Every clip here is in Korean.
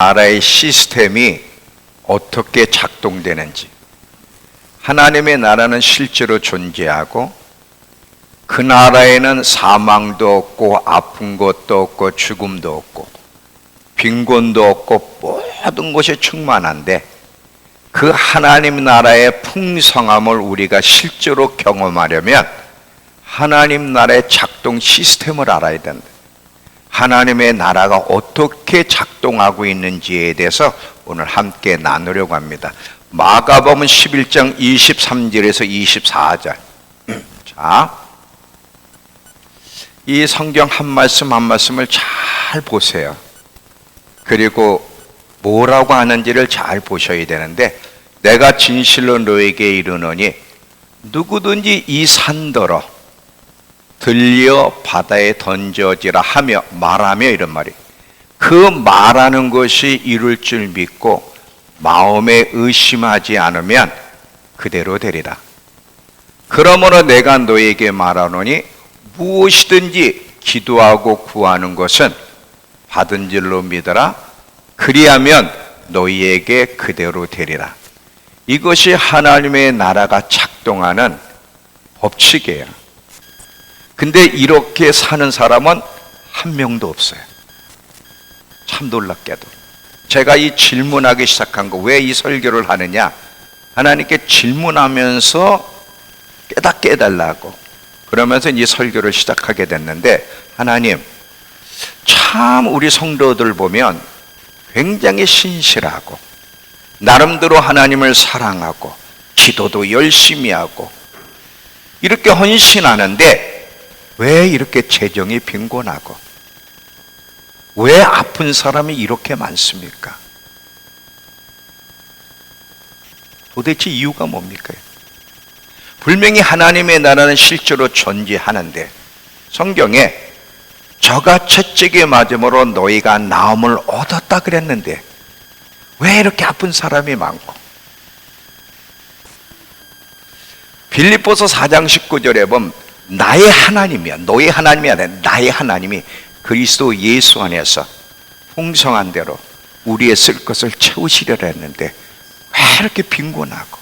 나라의 시스템이 어떻게 작동되는지, 하나님의 나라는 실제로 존재하고 그 나라에는 사망도 없고 아픈 것도 없고 죽음도 없고 빈곤도 없고 모든 것이 충만한데, 그 하나님 나라의 풍성함을 우리가 실제로 경험하려면 하나님 나라의 작동 시스템을 알아야 된다. 하나님의 나라가 어떻게 작동하고 있는지에 대해서 오늘 함께 나누려고 합니다. 마가복음 11장 23절에서 24절. 자, 이 성경 한 말씀 한 말씀을 잘 보세요. 그리고 뭐라고 하는지를 잘 보셔야 되는데, 내가 진실로 너에게 이르노니 누구든지 이 산더러 들려 바다에 던져지라 하며 말하며, 이런 말이, 그 말하는 것이 이룰 줄 믿고 마음에 의심하지 않으면 그대로 되리라. 그러므로 내가 너에게 말하노니 무엇이든지 기도하고 구하는 것은 받은 줄로 믿어라. 그리하면 너희에게 그대로 되리라. 이것이 하나님의 나라가 작동하는 법칙이에요. 근데 이렇게 사는 사람은 한 명도 없어요. 참 놀랍게도. 제가 이 질문하기 시작한 거, 왜 이 설교를 하느냐, 하나님께 질문하면서 깨닫게 해달라고, 그러면서 이 설교를 시작하게 됐는데, 하나님, 참 우리 성도들 보면 굉장히 신실하고 나름대로 하나님을 사랑하고 기도도 열심히 하고 이렇게 헌신하는데, 왜 이렇게 재정이 빈곤하고 왜 아픈 사람이 이렇게 많습니까? 도대체 이유가 뭡니까? 분명히 하나님의 나라는 실제로 존재하는데, 성경에 저가 채찍에 맞음으로 너희가 나음을 얻었다 그랬는데 왜 이렇게 아픈 사람이 많고, 빌립보서 4장 19절에 보면 나의 하나님이야, 너의 하나님이 아니라 나의 하나님이 그리스도 예수 안에서 풍성한 대로 우리의 쓸 것을 채우시려고 했는데 왜 이렇게 빈곤하고,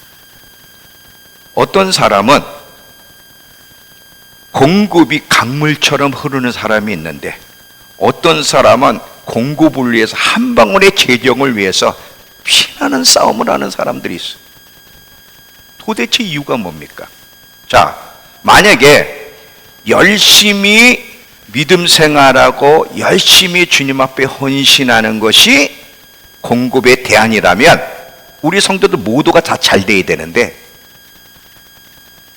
어떤 사람은 공급이 강물처럼 흐르는 사람이 있는데, 어떤 사람은 공급을 위해서 한 방울의 재정을 위해서 피나는 싸움을 하는 사람들이 있어요. 도대체 이유가 뭡니까? 자, 만약에 열심히 믿음 생활하고 열심히 주님 앞에 헌신하는 것이 공급의 대안이라면 우리 성도들 모두가 다 잘 돼야 되는데,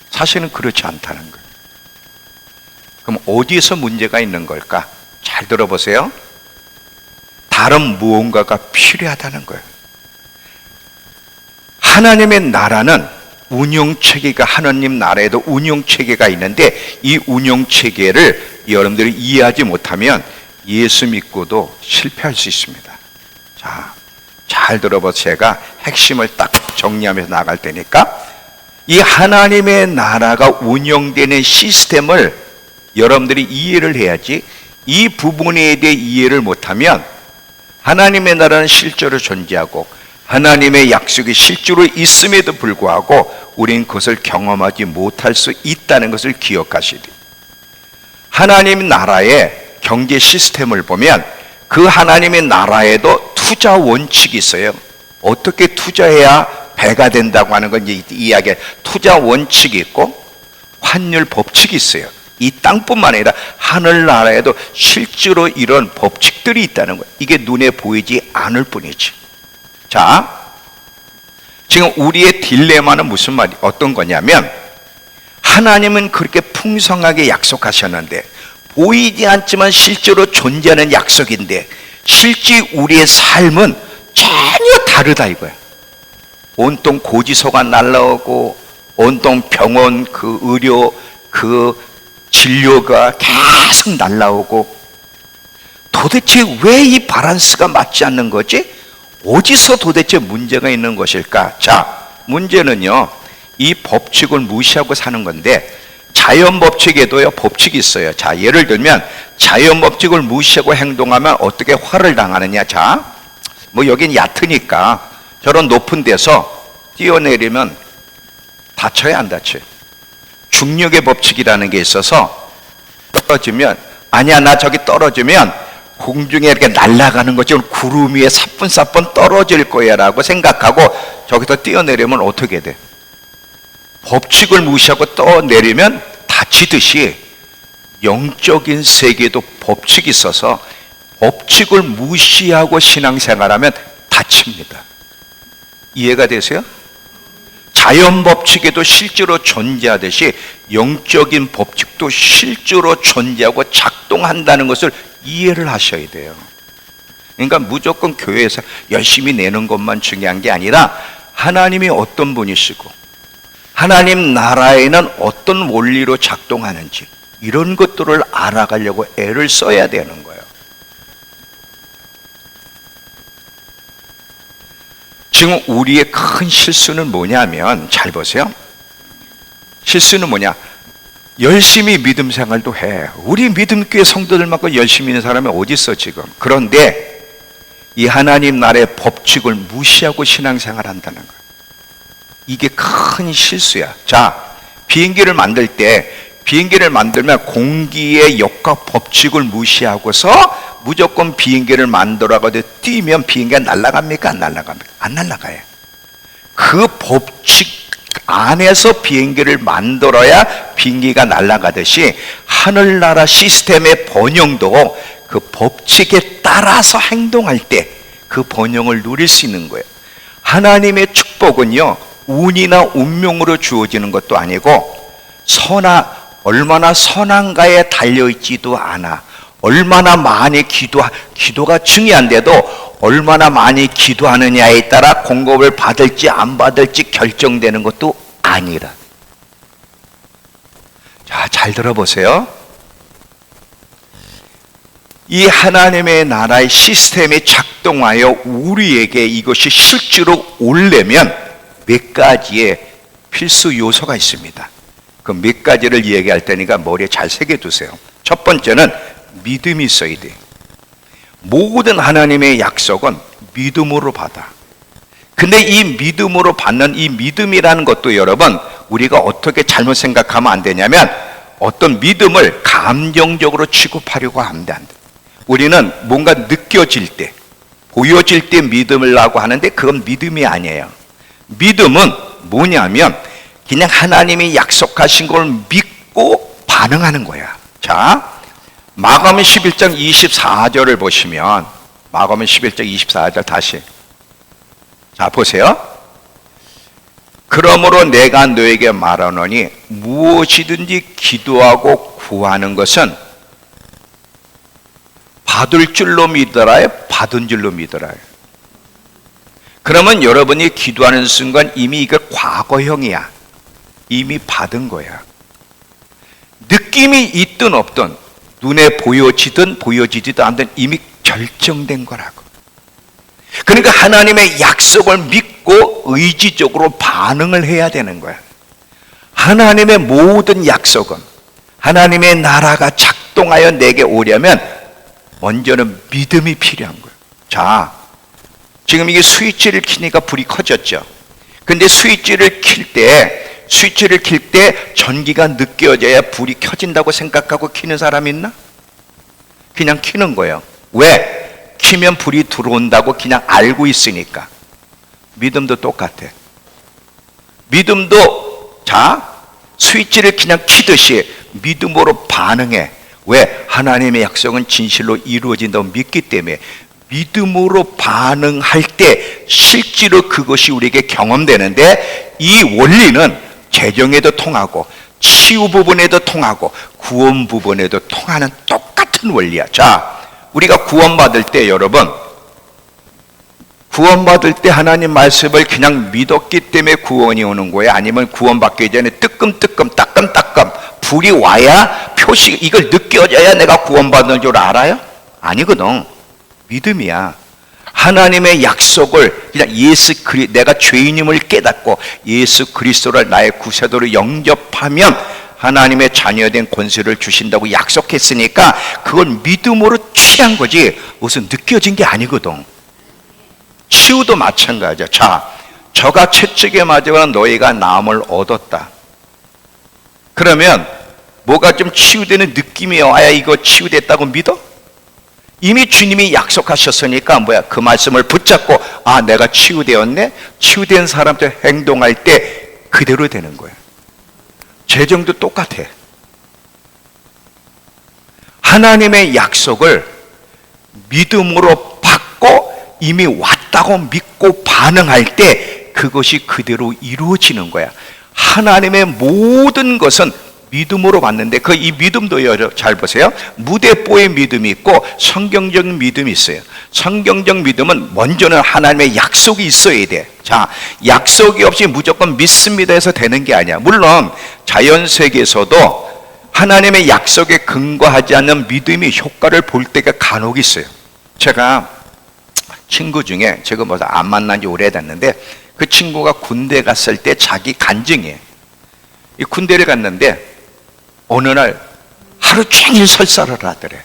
사실은 그렇지 않다는 거예요. 그럼 어디에서 문제가 있는 걸까? 잘 들어보세요. 다른 무언가가 필요하다는 거예요. 하나님의 나라는 운영체계가, 하나님 나라에도 운영체계가 있는데, 이 운영체계를 여러분들이 이해하지 못하면 예수 믿고도 실패할 수 있습니다. 자, 잘 들어보세요. 제가 핵심을 딱 정리하면서 나갈 테니까, 이 하나님의 나라가 운영되는 시스템을 여러분들이 이해를 해야지, 이 부분에 대해 이해를 못하면 하나님의 나라는 실제로 존재하고 하나님의 약속이 실제로 있음에도 불구하고 우린 그것을 경험하지 못할 수 있다는 것을 기억하시리. 하나님 나라의 경제 시스템을 보면 그 하나님의 나라에도 투자 원칙이 있어요. 어떻게 투자해야 배가 된다고 하는 건 이야기해. 투자 원칙이 있고 환율 법칙이 있어요. 이 땅뿐만 아니라 하늘나라에도 실제로 이런 법칙들이 있다는 거예요. 이게 눈에 보이지 않을 뿐이지. 자, 지금 우리의 딜레마는 무슨 말이, 어떤 거냐면, 하나님은 그렇게 풍성하게 약속하셨는데, 보이지 않지만 실제로 존재하는 약속인데 실제 우리의 삶은 전혀 다르다 이거야. 온통 고지서가 날라오고 온통 병원 그 의료 그 진료가 계속 날라오고, 도대체 왜 이 밸런스가 맞지 않는 거지? 어디서 도대체 문제가 있는 것일까? 자, 문제는요, 이 법칙을 무시하고 사는 건데, 자연 법칙에도요 법칙이 있어요. 자, 예를 들면 자연 법칙을 무시하고 행동하면 어떻게 화를 당하느냐. 자, 뭐 여긴 얕으니까 저런 높은 데서 뛰어내리면 다쳐요, 안 다쳐요? 중력의 법칙이라는 게 있어서 떨어지면, 아니야 나 저기 떨어지면 공중에 이렇게 날아가는 것처럼 구름 위에 사뿐사뿐 떨어질 거야 라고 생각하고 저기서 뛰어내리면 어떻게 돼? 법칙을 무시하고 떠내리면 다치듯이 영적인 세계에도 법칙이 있어서 법칙을 무시하고 신앙생활하면 다칩니다. 이해가 되세요? 자연 법칙에도 실제로 존재하듯이 영적인 법칙도 실제로 존재하고 작동한다는 것을 이해를 하셔야 돼요. 그러니까 무조건 교회에서 열심히 내는 것만 중요한 게 아니라 하나님이 어떤 분이시고 하나님 나라에는 어떤 원리로 작동하는지 이런 것들을 알아가려고 애를 써야 되는 거예요. 지금 우리의 큰 실수는 뭐냐면, 잘 보세요. 실수는 뭐냐? 열심히 믿음 생활도 해. 우리 믿음교회 성도들만큼 열심히 있는 사람이 어디 있어 지금. 그런데 이 하나님 나라의 법칙을 무시하고 신앙생활 한다는 거예요. 이게 큰 실수야. 자, 비행기를 만들면 공기의 역과 법칙을 무시하고서 무조건 비행기를 만들어가지고 뛰면 비행기가 날아갑니까? 안 날아갑니까? 안 날아가요. 그 법칙 안에서 비행기를 만들어야 비행기가 날아가듯이 하늘나라 시스템의 번영도 그 법칙에 따라서 행동할 때 그 번영을 누릴 수 있는 거예요. 하나님의 축복은요, 운이나 운명으로 주어지는 것도 아니고 얼마나 선한가에 달려있지도 않아. 얼마나 많이 기도가 중요한데도 얼마나 많이 기도하느냐에 따라 공급을 받을지 안 받을지 결정되는 것도 아니라. 자, 잘 들어보세요. 이 하나님의 나라의 시스템이 작동하여 우리에게 이것이 실제로 오려면 몇 가지의 필수 요소가 있습니다. 그 몇 가지를 얘기할 테니까 머리에 잘 새겨두세요. 첫 번째는 믿음이 있어야 돼. 모든 하나님의 약속은 믿음으로 받아. 근데 이 믿음으로 받는 이 믿음이라는 것도 여러분, 우리가 어떻게 잘못 생각하면 안 되냐면, 어떤 믿음을 감정적으로 취급하려고 하면 안 돼. 우리는 뭔가 느껴질 때, 보여질 때 믿음을 하고 하는데 그건 믿음이 아니에요. 믿음은 뭐냐면 그냥 하나님이 약속하신 걸 믿고 반응하는 거야. 자, 마가복음 11장 24절을 보시면, 마가복음 11장 24절 다시. 자, 보세요. 그러므로 내가 너에게 말하노니 무엇이든지 기도하고 구하는 것은 받을 줄로 믿어라요, 받은 줄로 믿어라요. 그러면 여러분이 기도하는 순간 이미 이거 과거형이야. 이미 받은 거야. 느낌이 있든 없든, 눈에 보여지든 보여지지도 않든 이미 결정된 거라고. 그러니까 하나님의 약속을 믿고 의지적으로 반응을 해야 되는 거야. 하나님의 모든 약속은, 하나님의 나라가 작동하여 내게 오려면 먼저는 믿음이 필요한 거예요. 자, 지금 이게 스위치를 켜니까 불이 커졌죠. 근데 스위치를 킬 때 전기가 느껴져야 불이 켜진다고 생각하고 켜는 사람 있나? 그냥 켜는 거예요. 왜? 켜면 불이 들어온다고 그냥 알고 있으니까. 믿음도 똑같아. 믿음도, 자, 스위치를 그냥 켜듯이 믿음으로 반응해. 왜? 하나님의 약속은 진실로 이루어진다고 믿기 때문에. 믿음으로 반응할 때 실제로 그것이 우리에게 경험되는데, 이 원리는 재정에도 통하고 치유 부분에도 통하고 구원 부분에도 통하는 똑같은 원리야. 자, 우리가 구원받을 때, 여러분, 구원받을 때 하나님 말씀을 그냥 믿었기 때문에 구원이 오는 거야? 아니면 구원받기 전에 뜨끔뜨끔 따끔따끔 불이 와야 표시, 이걸 느껴져야 내가 구원받는 줄 알아요? 아니거든. 믿음이야. 하나님의 약속을 그냥 내가 죄인임을 깨닫고 예수 그리스도를 나의 구세주로 영접하면 하나님의 자녀된 권세를 주신다고 약속했으니까 그걸 믿음으로 취한 거지 무슨 느껴진 게 아니거든. 치유도 마찬가지야. 자, 저가 채찍에 맞으거나 너희가 나음을 얻었다. 그러면 뭐가 좀 치유되는 느낌이 와야 이거 치유됐다고 믿어? 이미 주님이 약속하셨으니까 뭐야? 그 말씀을 붙잡고 아, 내가 치유되었네? 치유된 사람들 행동할 때 그대로 되는 거야. 재정도 똑같아. 하나님의 약속을 믿음으로 받고 이미 왔다고 믿고 반응할 때 그것이 그대로 이루어지는 거야. 하나님의 모든 것은 믿음으로 받는데 그 이 믿음도요, 잘 보세요. 무대뽀의 믿음이 있고 성경적 믿음이 있어요. 성경적 믿음은 먼저는 하나님의 약속이 있어야 돼. 자, 약속이 없이 무조건 믿습니다 해서 되는 게 아니야. 물론 자연 세계에서도 하나님의 약속에 근거하지 않는 믿음이 효과를 볼 때가 간혹 있어요. 제가 친구 중에 지금 뭐 안 만난 지 오래됐는데 그 친구가 군대 갔을 때 자기 간증이에요. 이 군대를 갔는데 어느 날 하루 종일 설사를 하더래.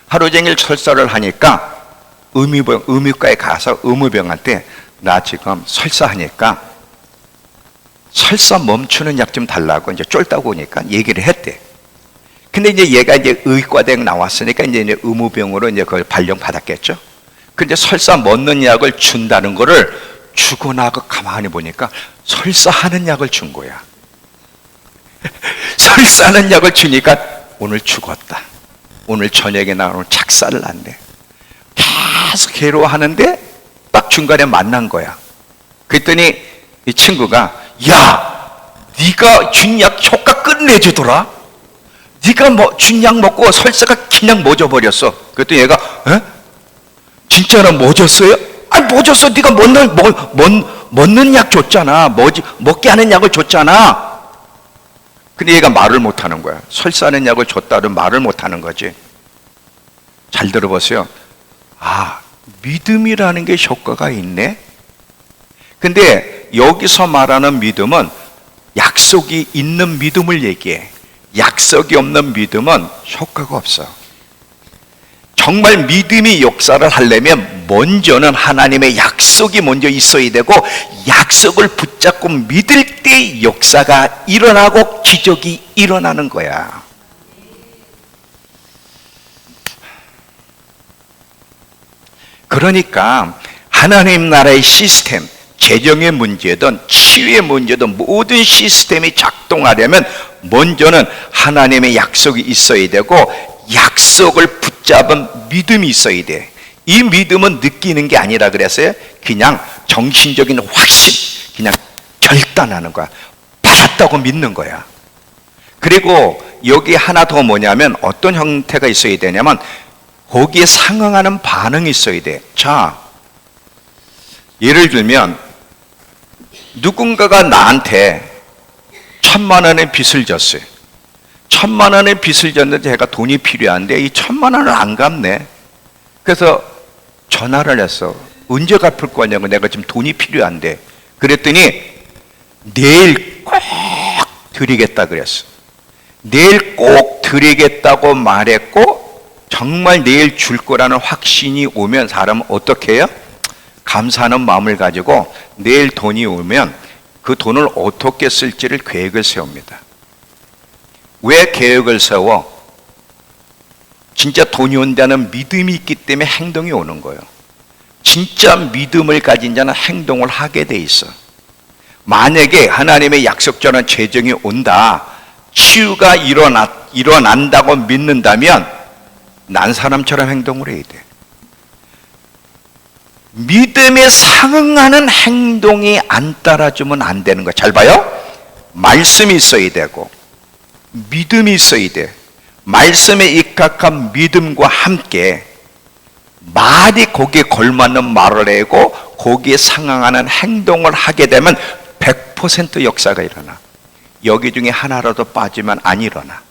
하루 종일 설사를 하니까 의무과에 가서 의무병한테 나 지금 설사하니까 설사 멈추는 약 좀 달라고 이제 쫄다고 오니까 얘기를 했대. 근데 이제 얘가 이제 의과대학 나왔으니까 이제 의무병으로 이제 그걸 발령 받았겠죠. 근데 설사 멎는 약을 준다는 거를 주고 나고 가만히 보니까 설사하는 약을 준 거야. 설사하는 약을 주니까 오늘 죽었다. 오늘 저녁에 나 오늘 작사를 한대. 계속 괴로워하는데 딱 중간에 만난 거야. 그랬더니 이 친구가 야, 네가 준 약 효과 끝내주더라. 네가 뭐 준 약 먹고 설사가 그냥 멎어버렸어. 그랬더니 얘가 에? 진짜로 멎었어요? 아니 멎었어. 네가 멎는 약 줬잖아. 먹게 하는 약을 줬잖아. 근데 얘가 말을 못하는 거야. 설사하는 약을 줬다는 말을 못하는 거지. 잘 들어보세요. 아, 믿음이라는 게 효과가 있네. 근데 여기서 말하는 믿음은 약속이 있는 믿음을 얘기해. 약속이 없는 믿음은 효과가 없어. 정말 믿음이 역사를 하려면 먼저는 하나님의 약속이 먼저 있어야 되고 약속을 붙잡고 믿을 때 역사가 일어나고 기적이 일어나는 거야. 그러니까 하나님 나라의 시스템, 재정의 문제든 치유의 문제든 모든 시스템이 작동하려면 먼저는 하나님의 약속이 있어야 되고 약속을 붙잡은 믿음이 있어야 돼. 이 믿음은 느끼는 게 아니라 그랬어요. 그냥 정신적인 확신, 그냥 결단하는 거야. 받았다고 믿는 거야. 그리고 여기 하나 더 뭐냐면 어떤 형태가 있어야 되냐면 거기에 상응하는 반응이 있어야 돼. 자, 예를 들면 누군가가 나한테 1,000만 원의 빚을 졌어요. 1,000만 원의 빚을 졌는데 제가 돈이 필요한데 이 1,000만 원을 안 갚네. 그래서 전화를 했어. 언제 갚을 거냐고. 내가 지금 돈이 필요한데. 그랬더니 내일 꼭 드리겠다 그랬어. 내일 꼭 드리겠다고 말했고 정말 내일 줄 거라는 확신이 오면 사람은 어떻게 해요? 감사하는 마음을 가지고 내일 돈이 오면 그 돈을 어떻게 쓸지를 계획을 세웁니다. 왜 계획을 세워? 진짜 돈이 온다는 믿음이 있기 때문에 행동이 오는 거예요. 진짜 믿음을 가진 자는 행동을 하게 돼 있어. 만약에 하나님의 약속처럼 재정이 온다, 치유가 일어난다고 믿는다면 난 사람처럼 행동을 해야 돼. 믿음에 상응하는 행동이 안 따라주면 안 되는 거야. 잘 봐요. 말씀이 있어야 되고 믿음이 있어야 돼. 말씀에 입각한 믿음과 함께 말이 거기에 걸맞는 말을 하고 거기에 상응하는 행동을 하게 되면 100% 역사가 일어나. 여기 중에 하나라도 빠지면 안 일어나.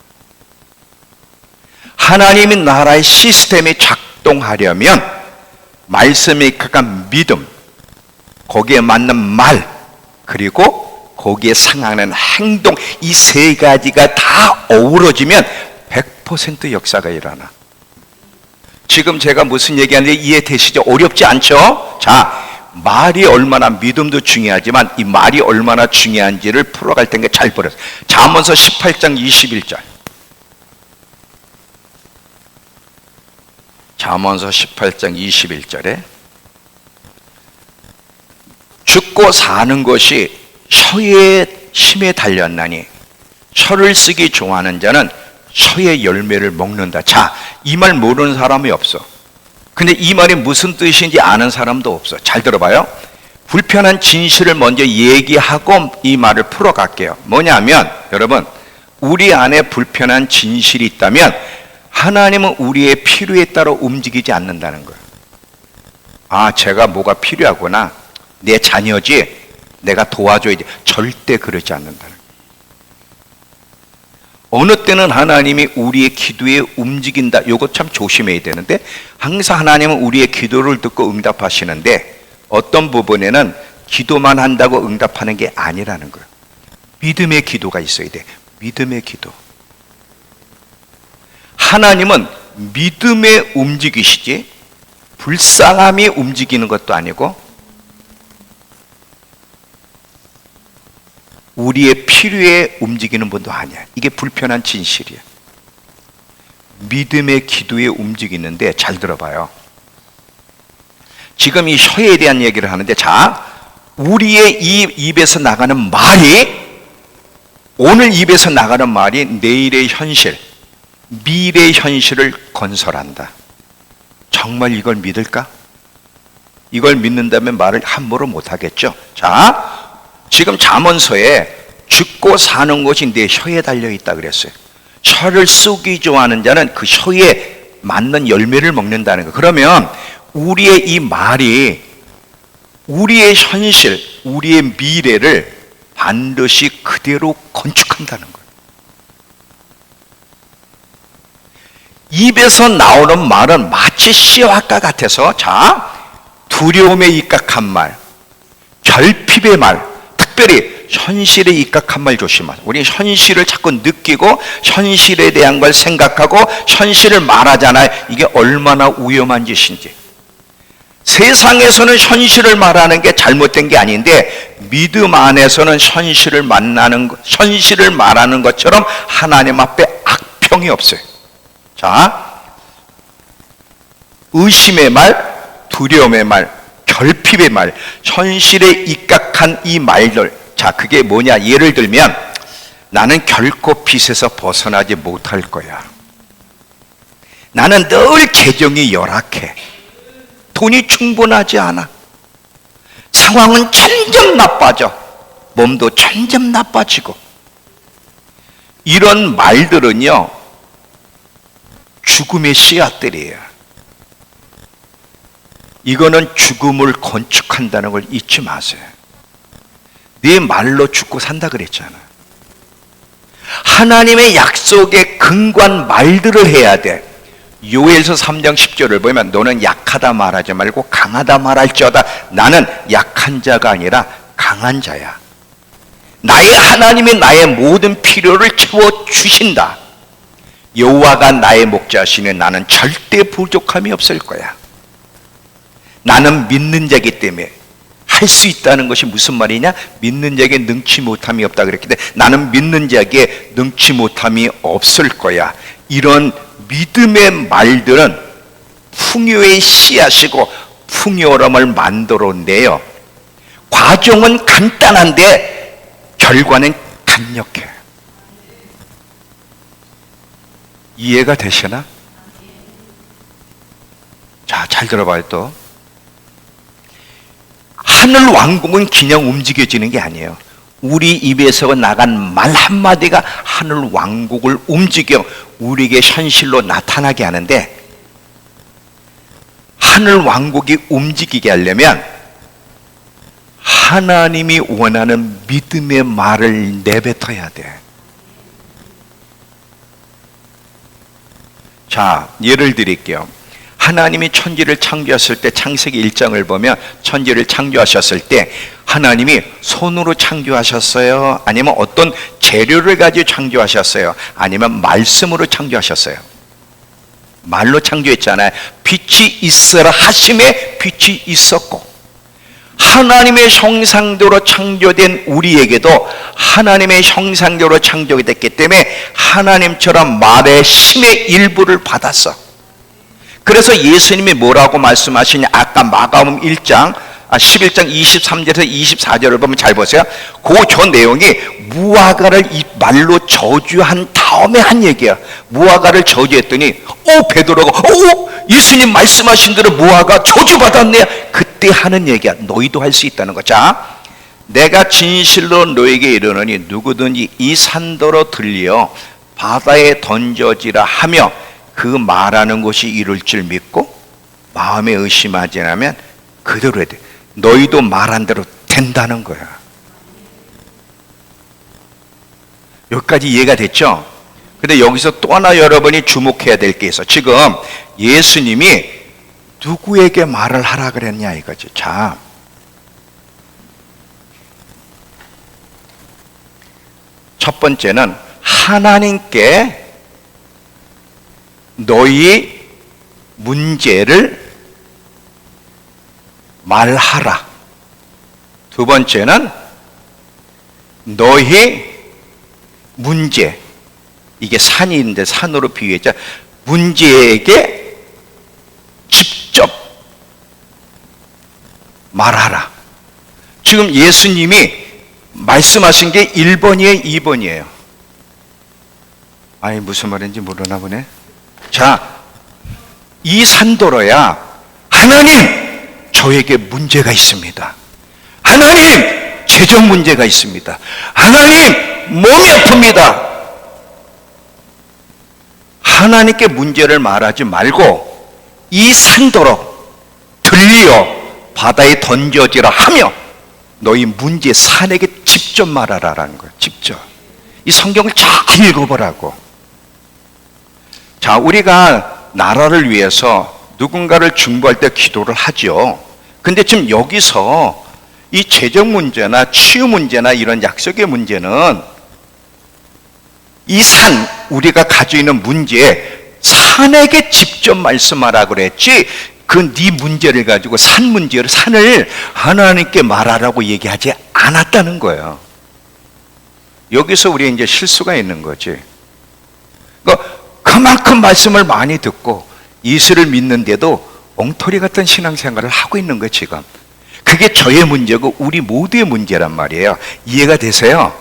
하나님의 나라의 시스템이 작동하려면 말씀에 입각한 믿음, 거기에 맞는 말, 그리고 거기에 상응하는 행동, 이 세 가지가 다 어우러지면 100% 역사가 일어나. 지금 제가 무슨 얘기하는지 이해되시죠? 어렵지 않죠? 자, 말이 얼마나, 믿음도 중요하지만 이 말이 얼마나 중요한지를 풀어갈 텐데 잘 보세요. 잠언서 18장 21절. 잠언서 18장 21절에 죽고 사는 것이 혀의 힘에 달렸나니 혀를 쓰기 좋아하는 자는 혀의 열매를 먹는다. 자, 이 말 모르는 사람이 없어. 근데 이 말이 무슨 뜻인지 아는 사람도 없어. 잘 들어봐요. 불편한 진실을 먼저 얘기하고 이 말을 풀어갈게요. 뭐냐면 여러분, 우리 안에 불편한 진실이 있다면 하나님은 우리의 필요에 따라 움직이지 않는다는 거예요. 아, 제가 뭐가 필요하구나, 내 자녀지, 내가 도와줘야지. 절대 그러지 않는다는 거예요. 어느 때는 하나님이 우리의 기도에 움직인다. 이거 참 조심해야 되는데, 항상 하나님은 우리의 기도를 듣고 응답하시는데 어떤 부분에는 기도만 한다고 응답하는 게 아니라는 거예요. 믿음의 기도가 있어야 돼. 믿음의 기도. 하나님은 믿음에 움직이시지 불쌍함이 움직이는 것도 아니고 우리의 필요에 움직이는 분도 아니야. 이게 불편한 진실이야. 믿음의 기도에 움직이는데 잘 들어봐요. 지금 이 혀에 대한 얘기를 하는데, 자, 우리의 이 입에서 나가는 말이, 오늘 입에서 나가는 말이 내일의 현실, 미래의 현실을 건설한다. 정말 이걸 믿을까? 이걸 믿는다면 말을 함부로 못하겠죠. 자, 지금 잠언서에 죽고 사는 것이 내 혀에 달려있다 그랬어요. 혀를 쓰기 좋아하는 자는 그 혀에 맞는 열매를 먹는다는 거예요. 그러면 우리의 이 말이 우리의 현실, 우리의 미래를 반드시 그대로 건축한다는 거예요. 입에서 나오는 말은 마치 씨앗과 같아서, 자, 두려움에 입각한 말, 결핍의 말, 특별히 현실에 입각한 말 조심하세요. 우리 현실을 자꾸 느끼고 현실에 대한 걸 생각하고 현실을 말하잖아요. 이게 얼마나 위험한 짓인지. 세상에서는 현실을 말하는 게 잘못된 게 아닌데 믿음 안에서는 현실을 말하는 것처럼 하나님 앞에 악평이 없어요. 자, 의심의 말, 두려움의 말, 결핍의 말, 현실에 입각한 이 말들. 자, 그게 뭐냐? 예를 들면 나는 결코 빚에서 벗어나지 못할 거야. 나는 늘 재정이 열악해. 돈이 충분하지 않아. 상황은 점점 나빠져. 몸도 점점 나빠지고. 이런 말들은요, 죽음의 씨앗들이에요. 이거는 죽음을 건축한다는 걸 잊지 마세요. 네 말로 죽고 산다 그랬잖아. 하나님의 약속의 근거한 말들을 해야 돼. 요엘서 3장 10절을 보면 너는 약하다 말하지 말고 강하다 말할지어다. 나는 약한 자가 아니라 강한 자야. 나의 하나님이 나의 모든 필요를 채워주신다. 여호와가 나의 목자시니 나는 절대 부족함이 없을 거야. 나는 믿는 자이기 때문에 할 수 있다는 것이 무슨 말이냐? 믿는 자에게 능치 못함이 없다 그랬기 때문에 나는 믿는 자에게 능치 못함이 없을 거야. 이런 믿음의 말들은 풍요의 씨앗이고 풍요로움을 만들어내요. 과정은 간단한데 결과는 강력해. 이해가 되시나? 자, 잘 들어봐요. 또 하늘 왕국은 그냥 움직여지는 게 아니에요. 우리 입에서 나간 말 한마디가 하늘 왕국을 움직여 우리에게 현실로 나타나게 하는데, 하늘 왕국이 움직이게 하려면 하나님이 원하는 믿음의 말을 내뱉어야 돼. 자, 예를 드릴게요. 하나님이 천지를 창조하셨을 때 창세기 1장을 보면 천지를 창조하셨을 때 하나님이 손으로 창조하셨어요? 아니면 어떤 재료를 가지고 창조하셨어요? 아니면 말씀으로 창조하셨어요? 말로 창조했잖아요. 빛이 있어라 하심에 빛이 있었고, 하나님의 형상대로 창조된 우리에게도 하나님의 형상대로 창조가 됐기 때문에 하나님처럼 말의 힘의 일부를 받았어. 그래서 예수님이 뭐라고 말씀하시냐, 아까 마가복음 11장 23절에서 24절을 보면 잘 보세요. 저 내용이 무화과를 이 말로 저주한 다음에 한 얘기야. 무화과를 저주했더니 베드로가 예수님 말씀하신 대로 무화과 저주받았네. 그때 하는 얘기야. 너희도 할 수 있다는 거. 자, 내가 진실로 너에게 이르노니 누구든지 이 산더러 들려 바다에 던져지라 하며 그 말하는 것이 이룰 줄 믿고 마음에 의심하지 않으면 그대로 해야 돼. 너희도 말한 대로 된다는 거야. 여기까지 이해가 됐죠? 근데 여기서 또 하나 여러분이 주목해야 될 게 있어. 지금 예수님이 누구에게 말을 하라 그랬냐 이거지. 자, 첫 번째는 하나님께 너희 문제를 말하라. 두 번째는 너희 문제, 이게 산이 있는데 산으로 비유했죠. 문제에게 직접 말하라. 지금 예수님이 말씀하신 게 1번이에요, 2번이에요? 아니, 무슨 말인지 모르나 보네. 자, 이 산더러야, 하나님, 저에게 문제가 있습니다. 하나님, 재정 문제가 있습니다. 하나님, 몸이 아픕니다. 하나님께 문제를 말하지 말고 이 산더러 들리어 바다에 던져지라 하며 너희 문제 산에게 직접 말하라라는 거예요. 직접. 이 성경을 잘 읽어보라고. 자, 우리가 나라를 위해서 누군가를 중보할 때 기도를 하죠. 근데 지금 여기서 이 재정 문제나 치유 문제나 이런 약속의 문제는 이 산, 우리가 가지고 있는 문제에 산에게 직접 말씀하라 그랬지, 그 네 문제를 가지고 산 문제를, 산을 하나님께 말하라고 얘기하지 않았다는 거예요. 여기서 우리 이제 실수가 있는 거지. 그만큼 말씀을 많이 듣고 예수를 믿는데도 엉터리 같은 신앙생활을 하고 있는 거예요, 지금. 그게 저의 문제고 우리 모두의 문제란 말이에요. 이해가 되세요?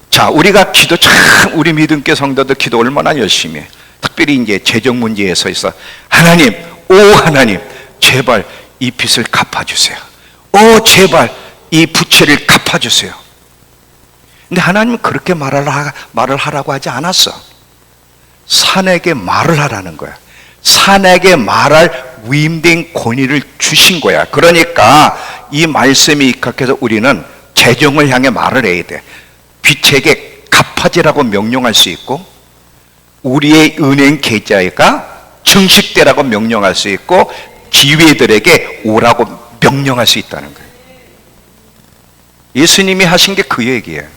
자, 우리가 기도 참, 우리 믿음교 성도들 기도 얼마나 열심히 해. 특별히 이제 재정 문제에 서 있어. 하나님, 하나님, 제발 이 빚을 갚아주세요. 제발 이 부채를 갚아주세요. 근데 하나님은 그렇게 말을 하라고 하지 않았어. 산에게 말을 하라는 거야. 산에게 말할 위임된 권위를 주신 거야. 그러니까 이 말씀이 입각해서 우리는 재정을 향해 말을 해야 돼. 빚에게 갚아지라고 명령할 수 있고, 우리의 은행 계좌가 증식되라고 명령할 수 있고, 기회들에게 오라고 명령할 수 있다는 거예요. 예수님이 하신 게 그 얘기예요.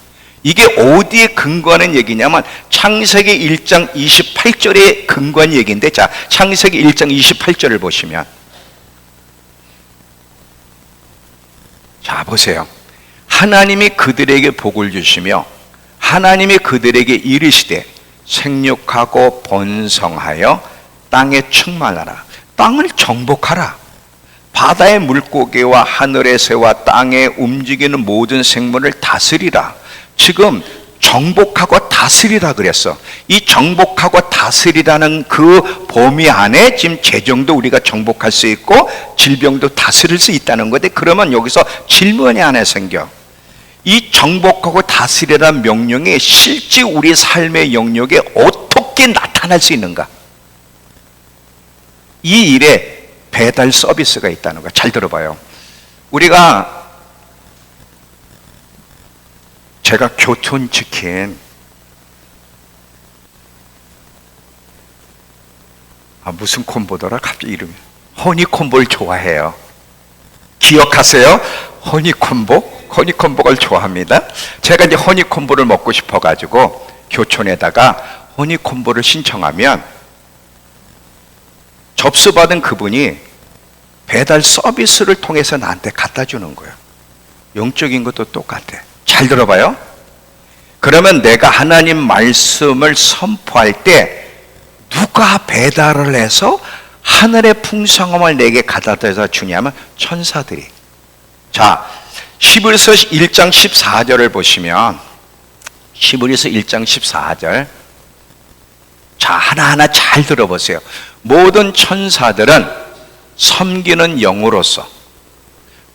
이게 어디에 근거하는 얘기냐면 창세기 1장 28절에 근거한 얘기인데, 자, 창세기 1장 28절을 보시면, 자, 보세요. 하나님이 그들에게 복을 주시며 하나님이 그들에게 이르시되 생육하고 번성하여 땅에 충만하라. 땅을 정복하라. 바다의 물고기와 하늘의 새와 땅에 움직이는 모든 생물을 다스리라. 지금 정복하고 다스리라 그랬어. 이 정복하고 다스리라는 그 범위 안에 지금 재정도 우리가 정복할 수 있고 질병도 다스릴 수 있다는 건데, 그러면 여기서 질문이 하나 생겨. 이 정복하고 다스리라는 명령이 실제 우리 삶의 영역에 어떻게 나타날 수 있는가? 이 일에 배달 서비스가 있다는 거야. 잘 들어봐요. 제가 교촌치킨, 무슨 콤보더라? 갑자기 이름이. 허니콤보를 좋아해요. 기억하세요? 허니콤보를 좋아합니다. 제가 이제 허니콤보를 먹고 싶어가지고 교촌에다가 허니콤보를 신청하면 접수받은 그분이 배달 서비스를 통해서 나한테 갖다 주는 거예요. 영적인 것도 똑같아. 잘 들어봐요. 그러면 내가 하나님 말씀을 선포할 때 누가 배달을 해서 하늘의 풍성함을 내게 갖다 주냐면 천사들이. 자, 히브리서 1장 14절을 보시면, 히브리서 1장 14절, 자, 하나하나 잘 들어보세요. 모든 천사들은 섬기는 영으로서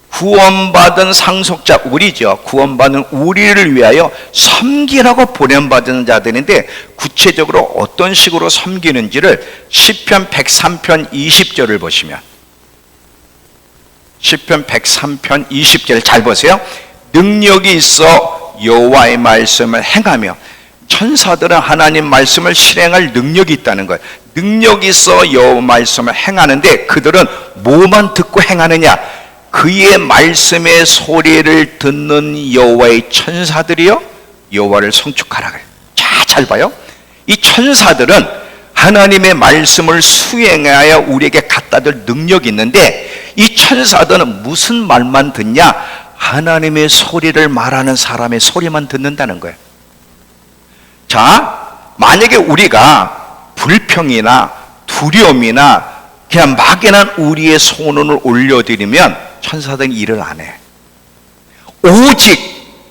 구원받은 상속자, 우리죠. 구원받은 우리를 위하여 섬기라고 보냄받은 자들인데, 구체적으로 어떤 식으로 섬기는지를 시편 103편 20절을 보시면, 시편 103편 20절 잘 보세요. 능력이 있어 여호와의 말씀을 행하며, 천사들은 하나님 말씀을 실행할 능력이 있다는 거예요. 능력이 있어 여호와 말씀을 행하는데, 그들은 뭐만 듣고 행하느냐? 그의 말씀의 소리를 듣는 여호와의 천사들이요 여호와를 송축하라 그래요. 잘 봐요. 이 천사들은 하나님의 말씀을 수행하여 우리에게 갖다 줄 능력이 있는데, 이 천사들은 무슨 말만 듣냐? 하나님의 소리를 말하는 사람의 소리만 듣는다는 거예요. 자, 만약에 우리가 불평이나 두려움이나 그냥 막연한 우리의 소원을 올려드리면 천사들은 일을 안 해. 오직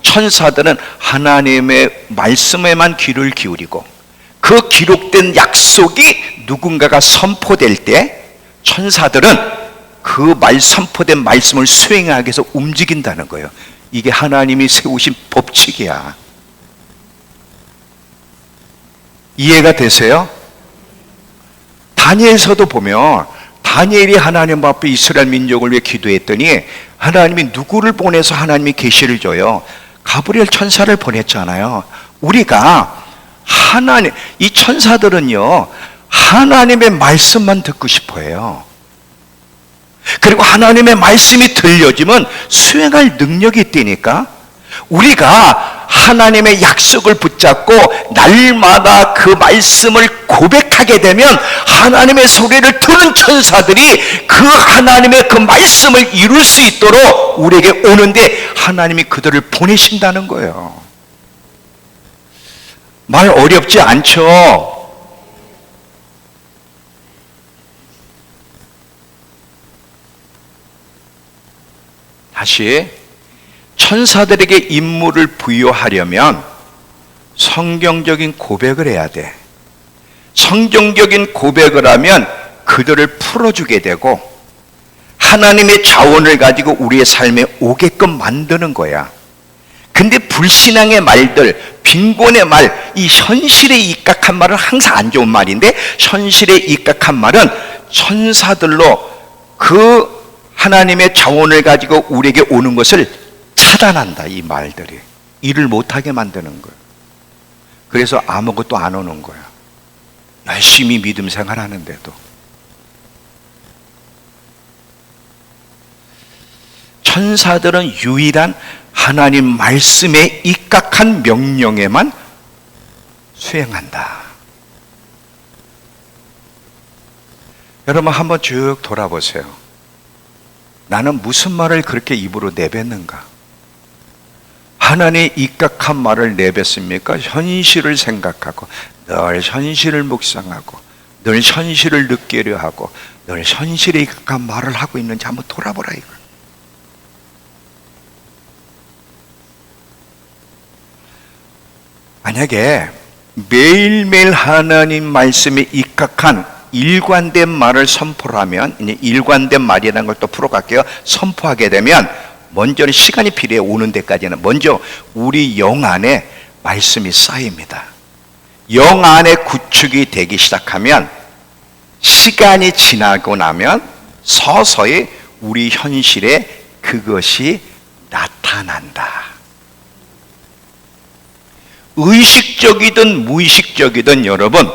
천사들은 하나님의 말씀에만 귀를 기울이고, 그 기록된 약속이 누군가가 선포될 때 천사들은 그 선포된 말씀을 수행하기 위해서 움직인다는 거예요. 이게 하나님이 세우신 법칙이야. 이해가 되세요? 다니엘서도 보면, 다니엘이 하나님 앞에 이스라엘 민족을 위해 기도했더니 하나님이 누구를 보내서 하나님이 계시를 줘요? 가브리엘 천사를 보냈잖아요. 우리가 하나님, 이 천사들은요 하나님의 말씀만 듣고 싶어 해요. 그리고 하나님의 말씀이 들려지면 수행할 능력이 있다니까. 우리가 하나님의 약속을 붙잡고 날마다 그 말씀을 고백하게 되면 하나님의 소리를 들은 천사들이 그 하나님의 그 말씀을 이룰 수 있도록 우리에게 오는데, 하나님이 그들을 보내신다는 거예요. 말 어렵지 않죠? 다시, 천사들에게 임무를 부여하려면 성경적인 고백을 해야 돼. 성경적인 고백을 하면 그들을 풀어주게 되고 하나님의 자원을 가지고 우리의 삶에 오게끔 만드는 거야. 근데 불신앙의 말들, 빈곤의 말, 이 현실에 입각한 말은 항상 안 좋은 말인데, 현실에 입각한 말은 천사들로 그 하나님의 자원을 가지고 우리에게 오는 것을 차단한다. 이 말들이 일을 못하게 만드는 거예요. 그래서 아무것도 안 오는 거야. 열심히 믿음 생활하는데도. 천사들은 유일한 하나님 말씀에 입각한 명령에만 수행한다. 여러분 한번 쭉 돌아보세요. 나는 무슨 말을 그렇게 입으로 내뱉는가? 하나님의 입각한 말을 내뱉습니까? 현실을 생각하고 늘 현실을 묵상하고 늘 현실을 느끼려 하고 늘 현실에 입각한 말을 하고 있는지 한번 돌아보라 이거. 만약에 매일매일 하나님 말씀에 입각한 일관된 말을 선포를 하면, 이제 일관된 말이라는 걸 또 풀어갈게요. 선포하게 되면 먼저는 시간이 필요해. 오는 데까지는 먼저 우리 영 안에 말씀이 쌓입니다. 영 안에 구축이 되기 시작하면 시간이 지나고 나면 서서히 우리 현실에 그것이 나타난다. 의식적이든 무의식적이든 여러분,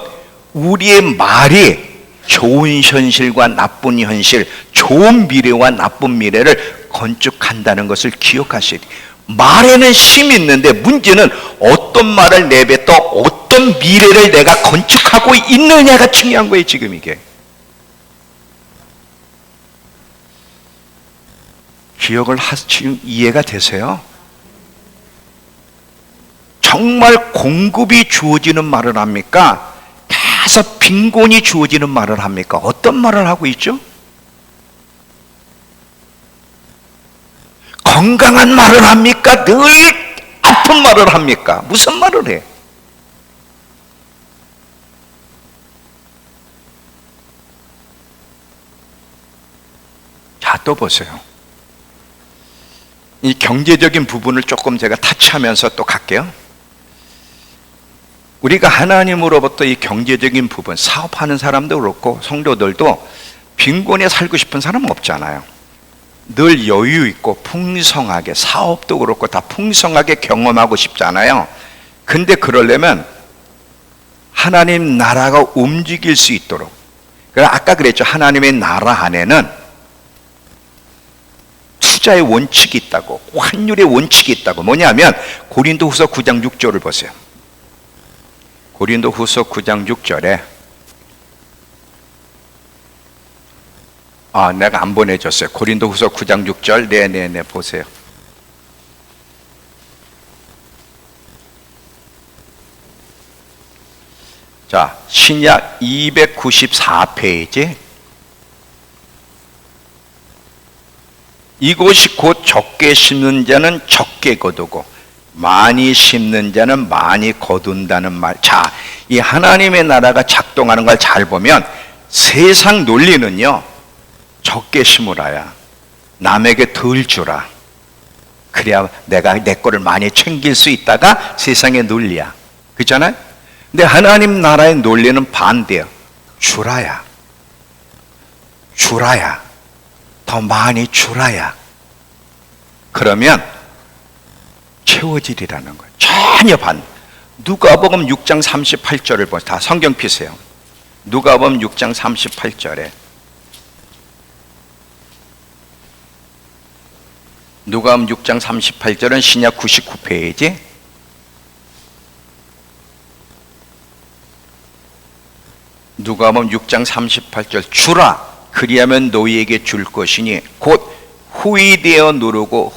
우리의 말이 좋은 현실과 나쁜 현실, 좋은 미래와 나쁜 미래를 건축한다는 것을 기억하셔야 돼요. 말에는 힘이 있는데 문제는 어떤 말을 내뱉어 어떤 미래를 내가 건축하고 있느냐가 중요한 거예요. 지금 이게 지금 이해가 되세요? 정말 공급이 주어지는 말을 합니까? 계속 빈곤이 주어지는 말을 합니까? 어떤 말을 하고 있죠? 건강한 말을 합니까? 늘 아픈 말을 합니까? 무슨 말을 해? 자, 또 보세요. 이 경제적인 부분을 조금 제가 타치하면서 또 갈게요. 우리가 하나님으로부터 이 경제적인 부분, 사업하는 사람도 그렇고 성도들도 빈곤에 살고 싶은 사람은 없잖아요. 늘 여유 있고 풍성하게, 사업도 그렇고 다 풍성하게 경험하고 싶잖아요. 근데 그러려면 하나님 나라가 움직일 수 있도록, 아까 그랬죠. 하나님의 나라 안에는 투자의 원칙이 있다고, 환율의 원칙이 있다고. 뭐냐면 고린도후서 9장 6절을 보세요. 고린도후서 9장 6절에 내가 안 보내줬어요. 고린도후서 9장 6절. 네네네, 보세요. 자, 신약 294페이지. 이곳이 곧 적게 심는 자는 적게 거두고 많이 심는 자는 많이 거둔다는 말. 자, 이 하나님의 나라가 작동하는 걸 잘 보면 세상 논리는요, 적게 심으라야, 남에게 덜 주라, 그래야 내가 내 거를 많이 챙길 수 있다가 세상의 논리야. 그렇잖아요? 근데 하나님 나라의 논리는 반대예요. 주라야, 더 많이 주라야. 그러면 채워지리라는 거예요. 전혀 반. 누가복음 6장 38절을 보세요. 다 성경 피세요. 누가복음 6장 38절에 누가복음 6장 38절은 신약 99페이지. 누가복음 6장 38절. 주라, 그리하면 너희에게 줄 것이니 곧 후이되어 누르고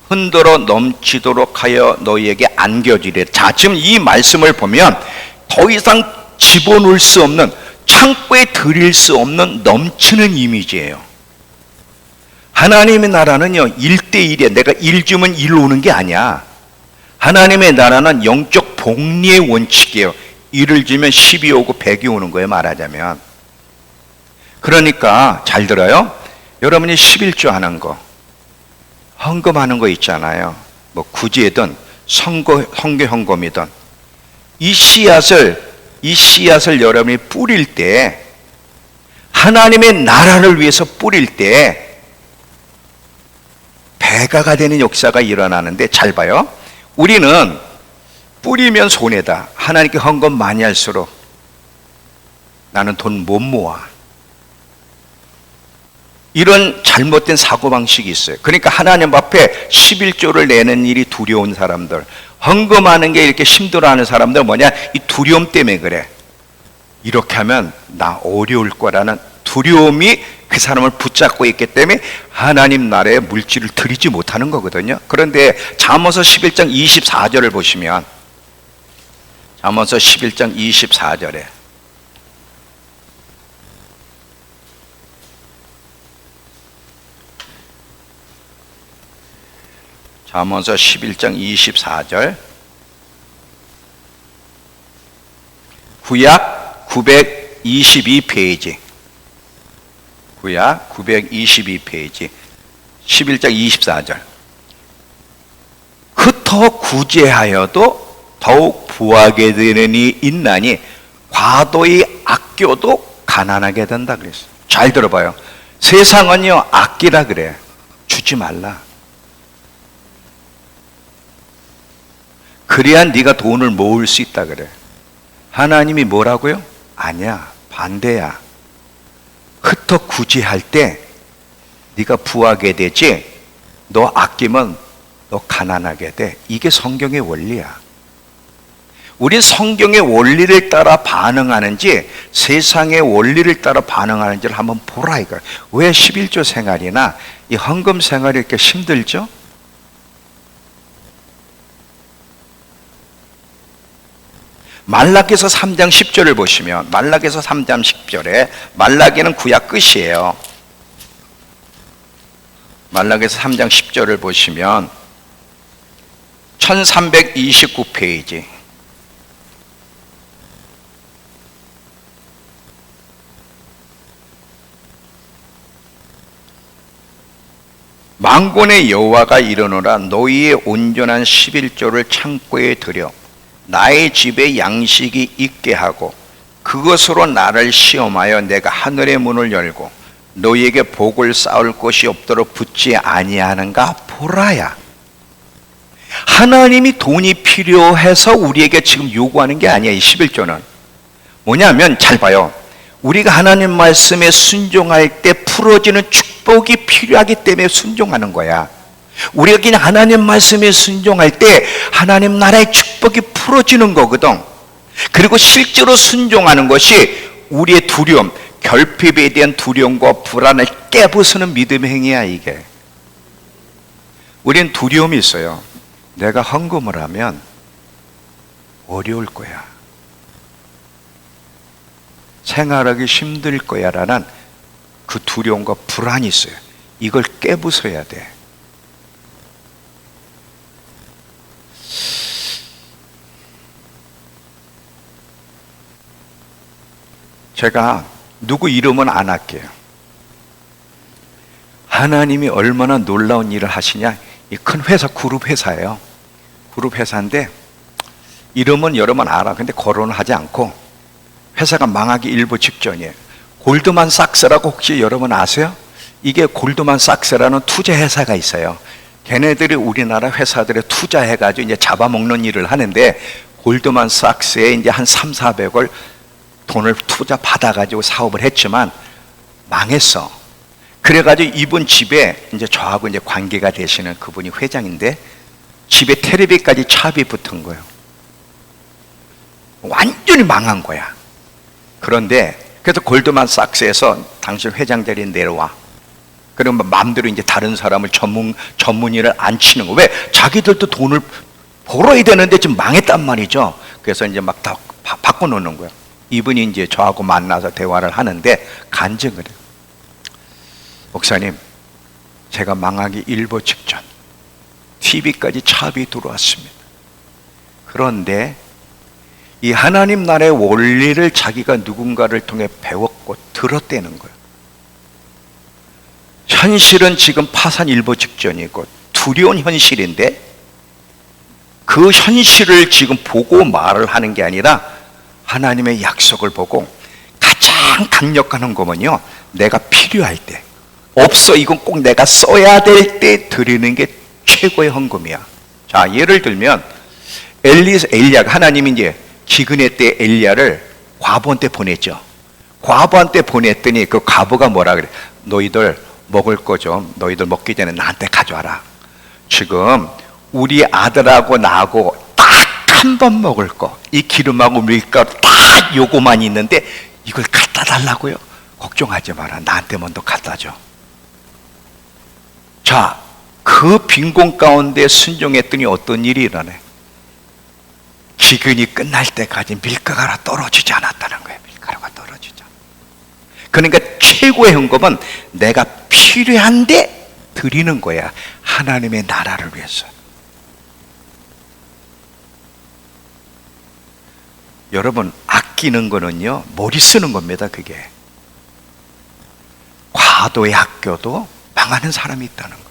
흔들어 넘치도록 하여 너희에게 안겨지리라. 자, 지금 이 말씀을 보면 더 이상 집어넣을 수 없는, 창고에 들일 수 없는 넘치는 이미지예요. 하나님의 나라는요, 1대1이야. 내가 1 주면 1 오는 게 아니야. 하나님의 나라는 영적 복리의 원칙이에요. 1을 주면 10이 오고 100이 오는 거예요, 말하자면. 그러니까 잘 들어요. 여러분이 11조 하는 거, 헌금하는 거 있잖아요. 뭐 구제든 성교 헌금이든 이 씨앗을 여러분이 뿌릴 때, 하나님의 나라를 위해서 뿌릴 때 배가가 되는 역사가 일어나는데, 잘 봐요. 우리는 뿌리면 손해다. 하나님께 헌금 많이 할수록 나는 돈 못 모아. 이런 잘못된 사고방식이 있어요. 그러니까 하나님 앞에 11조를 내는 일이 두려운 사람들, 헌금하는 게 이렇게 힘들어하는 사람들 뭐냐? 이 두려움 때문에 그래. 이렇게 하면 나 어려울 거라는 두려움이 그 사람을 붙잡고 있기 때문에 하나님 나라에 물질을 드리지 못하는 거거든요. 그런데 잠언서 11장 24절을 보시면, 잠언서 11장 24절에 잠언서 11장 24절, 구약 922페이지, 구약 922페이지 11장 24절. 흩어 구제하여도 더욱 부하게 되느니 있나니 과도히 아껴도 가난하게 된다 그랬어요. 잘 들어봐요. 세상은요, 아끼라 그래. 주지 말라. 그래야 네가 돈을 모을 수 있다 그래. 하나님이 뭐라고요? 아니야, 반대야. 흩어 구제할 때 네가 부하게 되지, 너 아끼면 너 가난하게 돼. 이게 성경의 원리야. 우리 성경의 원리를 따라 반응하는지 세상의 원리를 따라 반응하는지를 한번 보라 이거예요. 왜 11조 생활이나 이 헌금 생활이 이렇게 힘들죠? 말라기서 3장 10절을 보시면, 말라기서 3장 10절에, 말라기는 구약 끝이에요. 말라기서 3장 10절을 보시면 1329페이지, 만군의 여호와가 이르노라. 너희의 온전한 11조를 창고에 들여 나의 집에 양식이 있게 하고 그것으로 나를 시험하여 내가 하늘의 문을 열고 너희에게 복을 쌓을 것이 없도록 붙지 아니하는가 보라야. 하나님이 돈이 필요해서 우리에게 지금 요구하는 게 아니야. 이 11조는 뭐냐면, 잘 봐요. 우리가 하나님 말씀에 순종할 때 풀어지는 축복이 필요하기 때문에 순종하는 거야. 우리가 그냥 하나님 말씀에 순종할 때 하나님 나라의 축복이 풀어지는 거거든. 그리고 실제로 순종하는 것이 우리의 두려움, 결핍에 대한 두려움과 불안을 깨부수는 믿음의 행위야. 이게 우리는 두려움이 있어요. 내가 헌금을 하면 어려울 거야, 생활하기 힘들 거야 라는 그 두려움과 불안이 있어요. 이걸 깨부숴야 돼. 제가 누구 이름은 안 할게요. 하나님이 얼마나 놀라운 일을 하시냐. 이 큰 회사, 그룹 회사예요. 그룹 회사인데 이름은 여러분 알아. 근데 거론을 하지 않고 회사가 망하기 일보 직전이에요. 골드만삭스라고 혹시 여러분 아세요? 이게 골드만삭스라는 투자 회사가 있어요. 걔네들이 우리나라 회사들에 투자해가지고 이제 잡아먹는 일을 하는데, 골드만삭스에 이제 한 300~400을 돈을 투자 받아가지고 사업을 했지만 망했어. 그래가지고 이분 집에 이제 저하고 이제 관계가 되시는 그분이 회장인데 집에 텔레비까지 차비 붙은 거예요. 완전히 망한 거야. 그런데 그래서 골드만삭스에서 당신 회장 자리에 내려와. 그러면 마음대로 이제 다른 사람을 전문의를 안 치는 거. 왜? 자기들도 돈을 벌어야 되는데 지금 망했단 말이죠. 그래서 이제 막 다 바꿔놓는 거예요. 이분이 이제 저하고 만나서 대화를 하는데 간증을 해요. 목사님, 제가 망하기 일보 직전 TV까지 차비 들어왔습니다. 그런데 이 하나님 나라의 원리를 자기가 누군가를 통해 배웠고 들었다는 거예요. 현실은 지금 파산 일보 직전이고 두려운 현실인데 그 현실을 지금 보고 말을 하는 게 아니라 하나님의 약속을 보고 가장 강력한 헌금은요, 내가 필요할 때, 없어 이건 꼭 내가 써야 될 때 드리는 게 최고의 헌금이야. 자, 예를 들면 엘리야가, 하나님이 이제 기근의 때 엘리야를 과부한테 보냈죠. 과부한테 보냈더니 그 과부가 뭐라 그래? 너희들 먹을 거 좀, 너희들 먹기 전에 나한테 가져와라. 지금 우리 아들하고 나하고 딱 한 번 먹을 거, 이 기름하고 밀가루 딱 요거만 있는데 이걸 갖다 달라고요? 걱정하지 마라, 나한테 먼저 갖다 줘. 자, 그 빈곤 가운데 순종했더니 어떤 일이 일어나요? 기근이 끝날 때까지 밀가루가 떨어지지 않았다는 거예요. 밀가루가 떨어지지 않아. 그러니까 최고의 헌금은 내가 필요한데 드리는 거야. 하나님의 나라를 위해서. 여러분, 아끼는 거는요, 머리 쓰는 겁니다. 그게 과도의 학교도 망하는 사람이 있다는 거예요.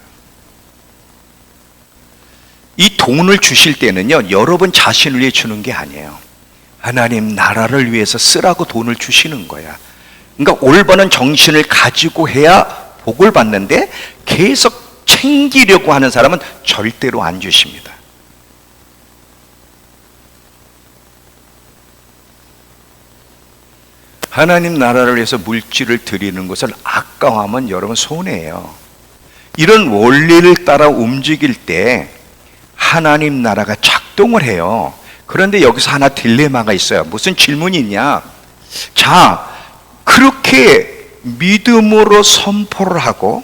이 돈을 주실 때는요, 여러분 자신을 위해 주는 게 아니에요. 하나님 나라를 위해서 쓰라고 돈을 주시는 거야. 그러니까 올바른 정신을 가지고 해야 복을 받는데 계속 챙기려고 하는 사람은 절대로 안 주십니다. 하나님 나라를 위해서 물질을 드리는 것을 아까워하면 여러분 손해예요. 이런 원리를 따라 움직일 때 하나님 나라가 작동을 해요. 그런데 여기서 하나 딜레마가 있어요. 무슨 질문이 있냐? 자, 그렇게 믿음으로 선포를 하고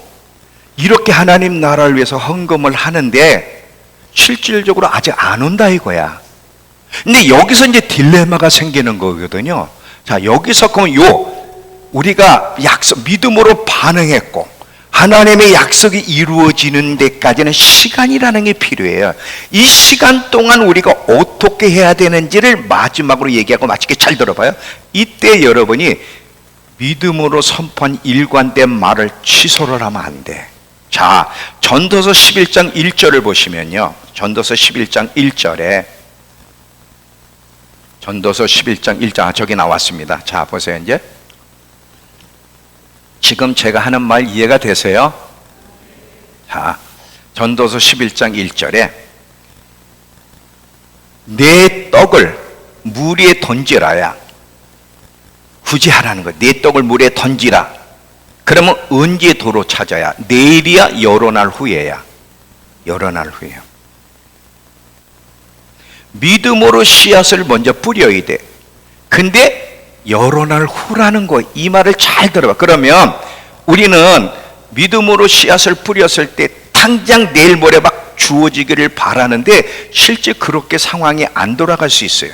이렇게 하나님 나라를 위해서 헌금을 하는데 실질적으로 아직 안 온다 이거야. 근데 여기서 이제 딜레마가 생기는 거거든요. 자, 여기서 그러면 우리가 믿음으로 반응했고 하나님의 약속이 이루어지는 데까지는 시간이라는 게 필요해요. 이 시간 동안 우리가 어떻게 해야 되는지를 마지막으로 얘기하고 마치게 잘 들어봐요. 이때 여러분이 믿음으로 선포한 일관된 말을 취소를 하면 안 돼. 자, 전도서 11장 1절을 보시면요. 전도서 11장 1절에 전도서 11장 1절 저기 나왔습니다. 자, 보세요. 이제 지금 제가 하는 말 이해가 되세요? 자, 전도서 11장 1절에 내 떡을 물 위에 던지라야. 굳이 하라는 거야. 내 떡을 물에 던지라. 그러면 언제 도로 찾아야? 내일이야? 여러 날 후에야? 여러 날 후에요. 믿음으로 씨앗을 먼저 뿌려야 돼. 근데 여러 날 후라는 거, 이 말을 잘 들어봐. 그러면 우리는 믿음으로 씨앗을 뿌렸을 때 당장 내일 모레 막 주어지기를 바라는데 실제 그렇게 상황이 안 돌아갈 수 있어요.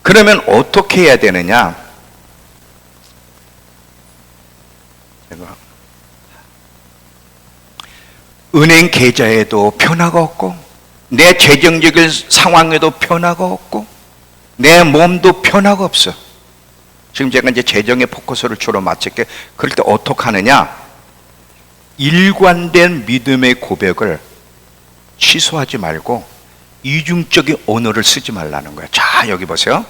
그러면 어떻게 해야 되느냐? 은행 계좌에도 변화가 없고 내 재정적인 상황에도 변화가 없고 내 몸도 변화가 없어. 지금 제가 이제 재정의 포커스를 주로 맞출게. 그럴 때 어떻게 하느냐? 일관된 믿음의 고백을 취소하지 말고 이중적인 언어를 쓰지 말라는 거예요. 자, 여기 보세요.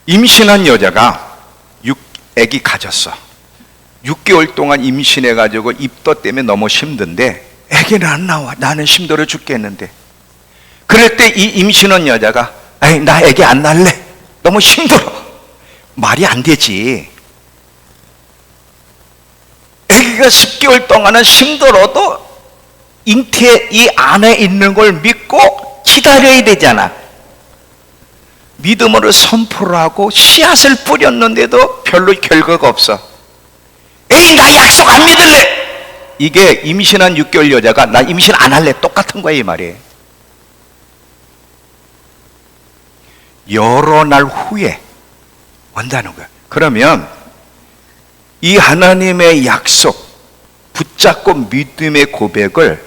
임신한 여자가 아기 가졌어. 6개월 동안 임신해가지고 입덧 때문에 너무 힘든데 아기는 안 나와. 나는 힘들어 죽겠는데. 그럴 때 이 임신한 여자가 나 아기 안 낳을래. 너무 힘들어. 말이 안 되지. 아기가 10개월 동안은 힘들어도 잉태 이 안에 있는 걸 믿고 기다려야 되잖아. 믿음으로 선포를 하고 씨앗을 뿌렸는데도 별로 결과가 없어. 나 약속 안 믿을래. 이게 임신한 6개월 여자가 나 임신 안 할래. 똑같은 거야 이 말이에요. 여러 날 후에 온다는 거야. 그러면 이 하나님의 약속 붙잡고 믿음의 고백을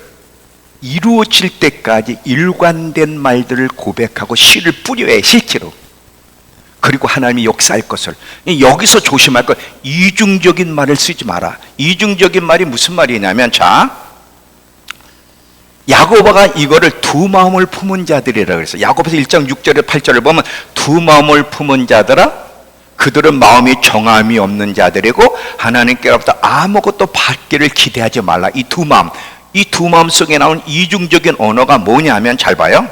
이루어질 때까지 일관된 말들을 고백하고 씨를 뿌려야 해. 실제로. 그리고 하나님이 역사할 것을. 여기서 조심할 것, 이중적인 말을 쓰지 마라. 이중적인 말이 무슨 말이냐면, 자, 야고보가 이거를 두 마음을 품은 자들이라 그랬어요. 야고보서 1장 6절에 8절을 보면 두 마음을 품은 자들아, 그들은 마음이 정함이 없는 자들이고 하나님께로부터 아무것도 받기를 기대하지 말라. 이 두 마음, 이 두 마음 속에 나온 이중적인 언어가 뭐냐면, 잘 봐요.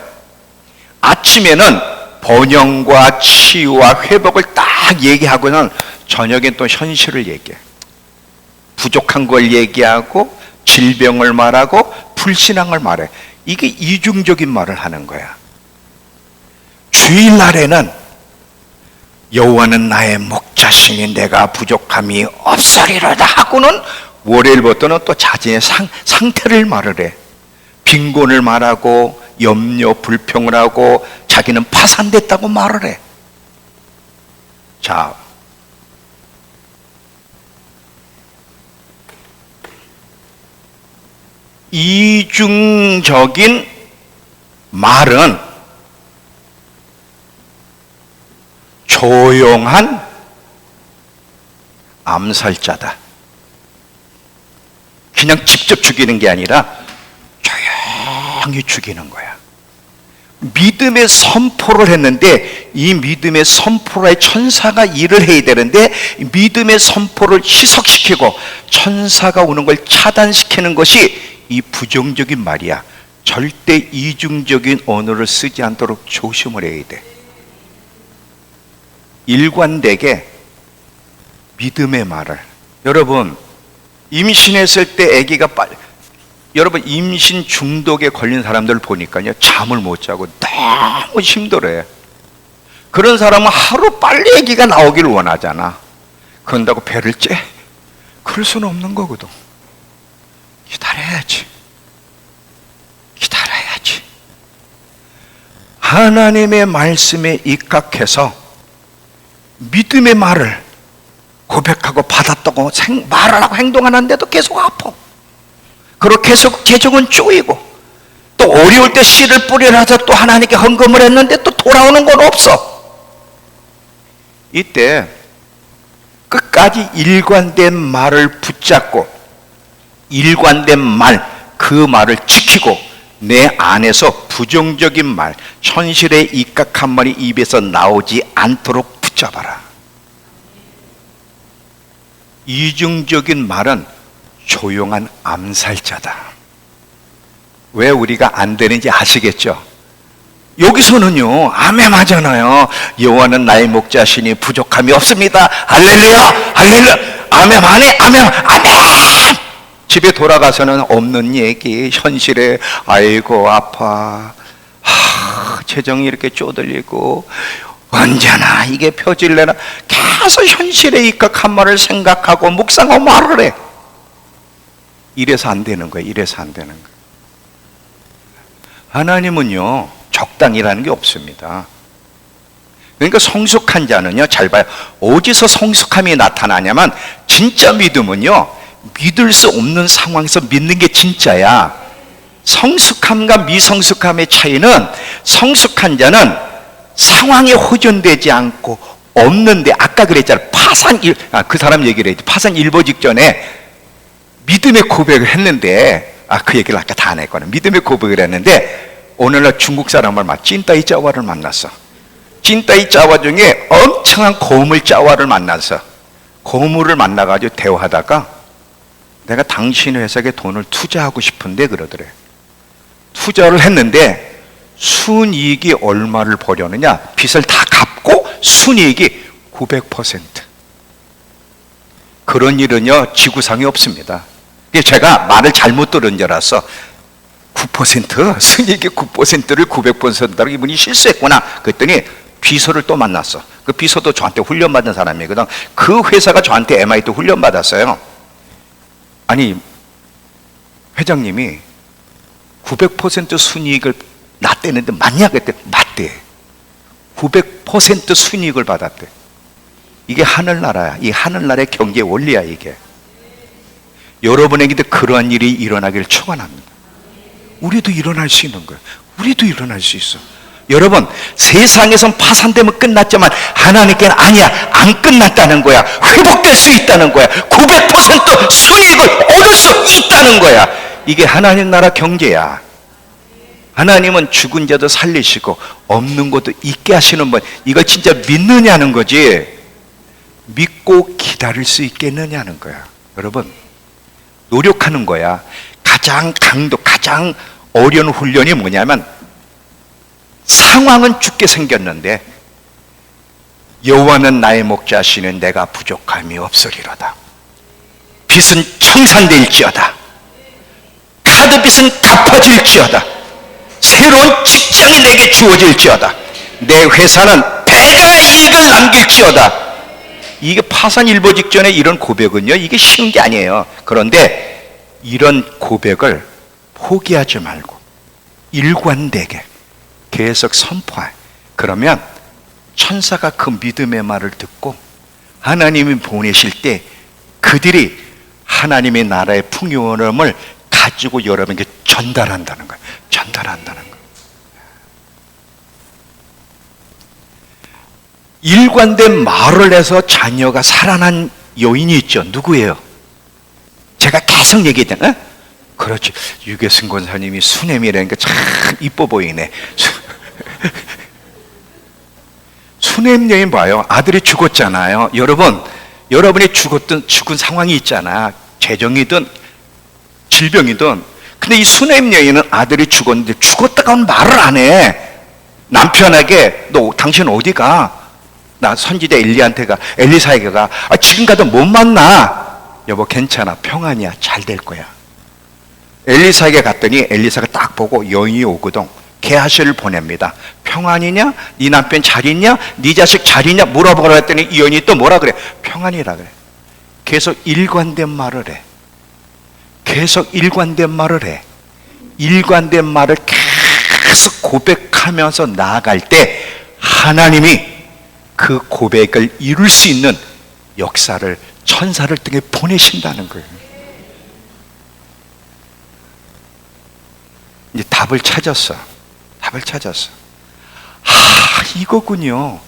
아침에는 번영과 치유와 회복을 딱 얘기하고는 저녁엔 또 현실을 얘기해. 부족한 걸 얘기하고 질병을 말하고 불신앙을 말해. 이게 이중적인 말을 하는 거야. 주일날에는 여호와는 나의 목자시니 내가 부족함이 없으리로다 하고는 월요일부터는 또 자신의 상태를 말을 해. 빈곤을 말하고 염려 불평을 하고 자기는 파산됐다고 말을 해. 자, 이중적인 말은 조용한 암살자다. 그냥 직접 죽이는 게 아니라 조용히 죽이는 거야. 믿음의 선포를 했는데 이 믿음의 선포의 천사가 일을 해야 되는데 믿음의 선포를 희석시키고 천사가 오는 걸 차단시키는 것이 이 부정적인 말이야. 절대 이중적인 언어를 쓰지 않도록 조심을 해야 돼. 일관되게 믿음의 말을. 여러분, 임신했을 때 아기가 여러분 임신 중독에 걸린 사람들 보니까요 잠을 못 자고 너무 힘들어요. 그런 사람은 하루 빨리 아기가 나오기를 원하잖아. 그런다고 배를 째? 그럴 수는 없는 거거든. 기다려야지. 기다려야지. 하나님의 말씀에 입각해서 믿음의 말을 고백하고 받았다고 말을 하고 행동하는데도 계속 아파. 그리고 계속 재정은 쪼이고, 또 어려울 때 씨를 뿌리라서 또 하나님께 헌금을 했는데 또 돌아오는 건 없어. 이때 끝까지 일관된 말을 붙잡고 일관된 말, 그 말을 지키고 내 안에서 부정적인 말, 현실에 입각한 말이 입에서 나오지 않도록 붙잡아라. 이중적인 말은 조용한 암살자다. 왜 우리가 안 되는지 아시겠죠? 여기서는요 아멘하잖아요. 여호와는 나의 목자시니 부족함이 없습니다. 할렐루야, 할렐루야, 아멘, 아멘, 아멘, 아멘. 집에 돌아가서는 없는 얘기, 현실에 아이고 아파, 재정이 이렇게 쪼들리고 언제나 이게 펴질래나, 계속 현실에 입각한 말을 생각하고 묵상하고 말을 해. 이래서 안 되는 거예요. 이래서 안 되는 거예요. 하나님은요 적당이라는 게 없습니다. 그러니까 성숙한 자는요, 잘 봐요. 어디서 성숙함이 나타나냐면, 진짜 믿음은요 믿을 수 없는 상황에서 믿는 게 진짜야. 성숙함과 미성숙함의 차이는, 성숙한 자는 상황에 호전되지 않고 없는데, 아까 그랬잖아, 그 사람 얘기를 했지. 파산 일보 직전에 믿음의 고백을 했는데, 그 얘기를 아까 다 안 했거든. 믿음의 고백을 했는데 오늘날 중국 사람을 찐따이 짜와를 만났어. 찐따이 짜와 중에 엄청난 고물 짜와를 만나서, 고물을 만나가지고 대화하다가 내가 당신 회사에 돈을 투자하고 싶은데 그러더래. 투자를 했는데 순이익이 얼마를 보려느냐, 빚을 다 갚고 순이익이 900%. 그런 일은요 지구상에 없습니다. 제가 말을 잘못 들은 줄 알았어. 9%? 순이익의 9%를 900%라고 이분이 실수했구나. 그랬더니 비서를 또 만났어. 그 비서도 저한테 훈련받은 사람이거든. 그 회사가 저한테 MIT 훈련받았어요. 아니, 회장님이 900% 순이익을 놨대는데 맞냐? 그랬더니 맞대. 900% 순이익을 받았대. 이게 하늘나라야. 이 하늘나라의 경제 원리야, 이게. 여러분에게도 그러한 일이 일어나기를 축원합니다. 우리도 일어날 수 있는 거예요. 우리도 일어날 수 있어. 여러분, 세상에선 파산되면 끝났지만 하나님께는 아니야, 안 끝났다는 거야. 회복될 수 있다는 거야. 900% 순이익을 얻을 수 있다는 거야. 이게 하나님 나라 경제야. 하나님은 죽은 자도 살리시고 없는 것도 있게 하시는 분. 이걸 진짜 믿느냐는 거지, 믿고 기다릴 수 있겠느냐는 거야. 여러분, 노력하는 거야. 가장 어려운 훈련이 뭐냐면, 상황은 죽게 생겼는데 여호와는 나의 목자시니 내가 부족함이 없으리로다. 빚은 청산될지어다. 카드빚은 갚아질지어다. 새로운 직장이 내게 주어질지어다. 내 회사는 배가의 이익을 남길지어다. 이게 파산일보 직전에 이런 고백은요, 이게 쉬운 게 아니에요. 그런데 이런 고백을 포기하지 말고 일관되게 계속 선포해. 그러면 천사가 그 믿음의 말을 듣고 하나님이 보내실 때 그들이 하나님의 나라의 풍요로움을 가지고 여러분에게 전달한다는 거예요. 전달한다는 거예요. 일관된 말을 해서 자녀가 살아난 요인이 있죠. 누구예요? 제가 계속 얘기했잖아요. 그렇지. 유계승 권사님이 수냄이라니까 참 이뻐 보이네. 수냄 여인 봐요. 아들이 죽었잖아요. 여러분이 죽은 상황이 있잖아. 재정이든 질병이든. 근데 이 수냄 여인은 아들이 죽었는데 죽었다고는 말을 안 해. 남편에게 너 당신 어디 가? 나 선지자 엘리사에게 가. 지금 가도 못 만나. 여보 괜찮아, 평안이야, 잘 될 거야. 엘리사에게 갔더니 엘리사가 딱 보고 여인이 오거든. 게하시를 보냅니다. 평안이냐? 네 남편 잘 있냐? 네 자식 잘 있냐? 물어보라 했더니 이 여인이 또 뭐라 그래? 평안이라 그래. 계속 일관된 말을 해. 계속 일관된 말을 해. 일관된 말을 계속 고백하면서 나아갈 때 하나님이 그 고백을 이룰 수 있는 역사를, 천사를 등에 보내신다는 거예요. 이제 답을 찾았어. 답을 찾았어. 이거군요.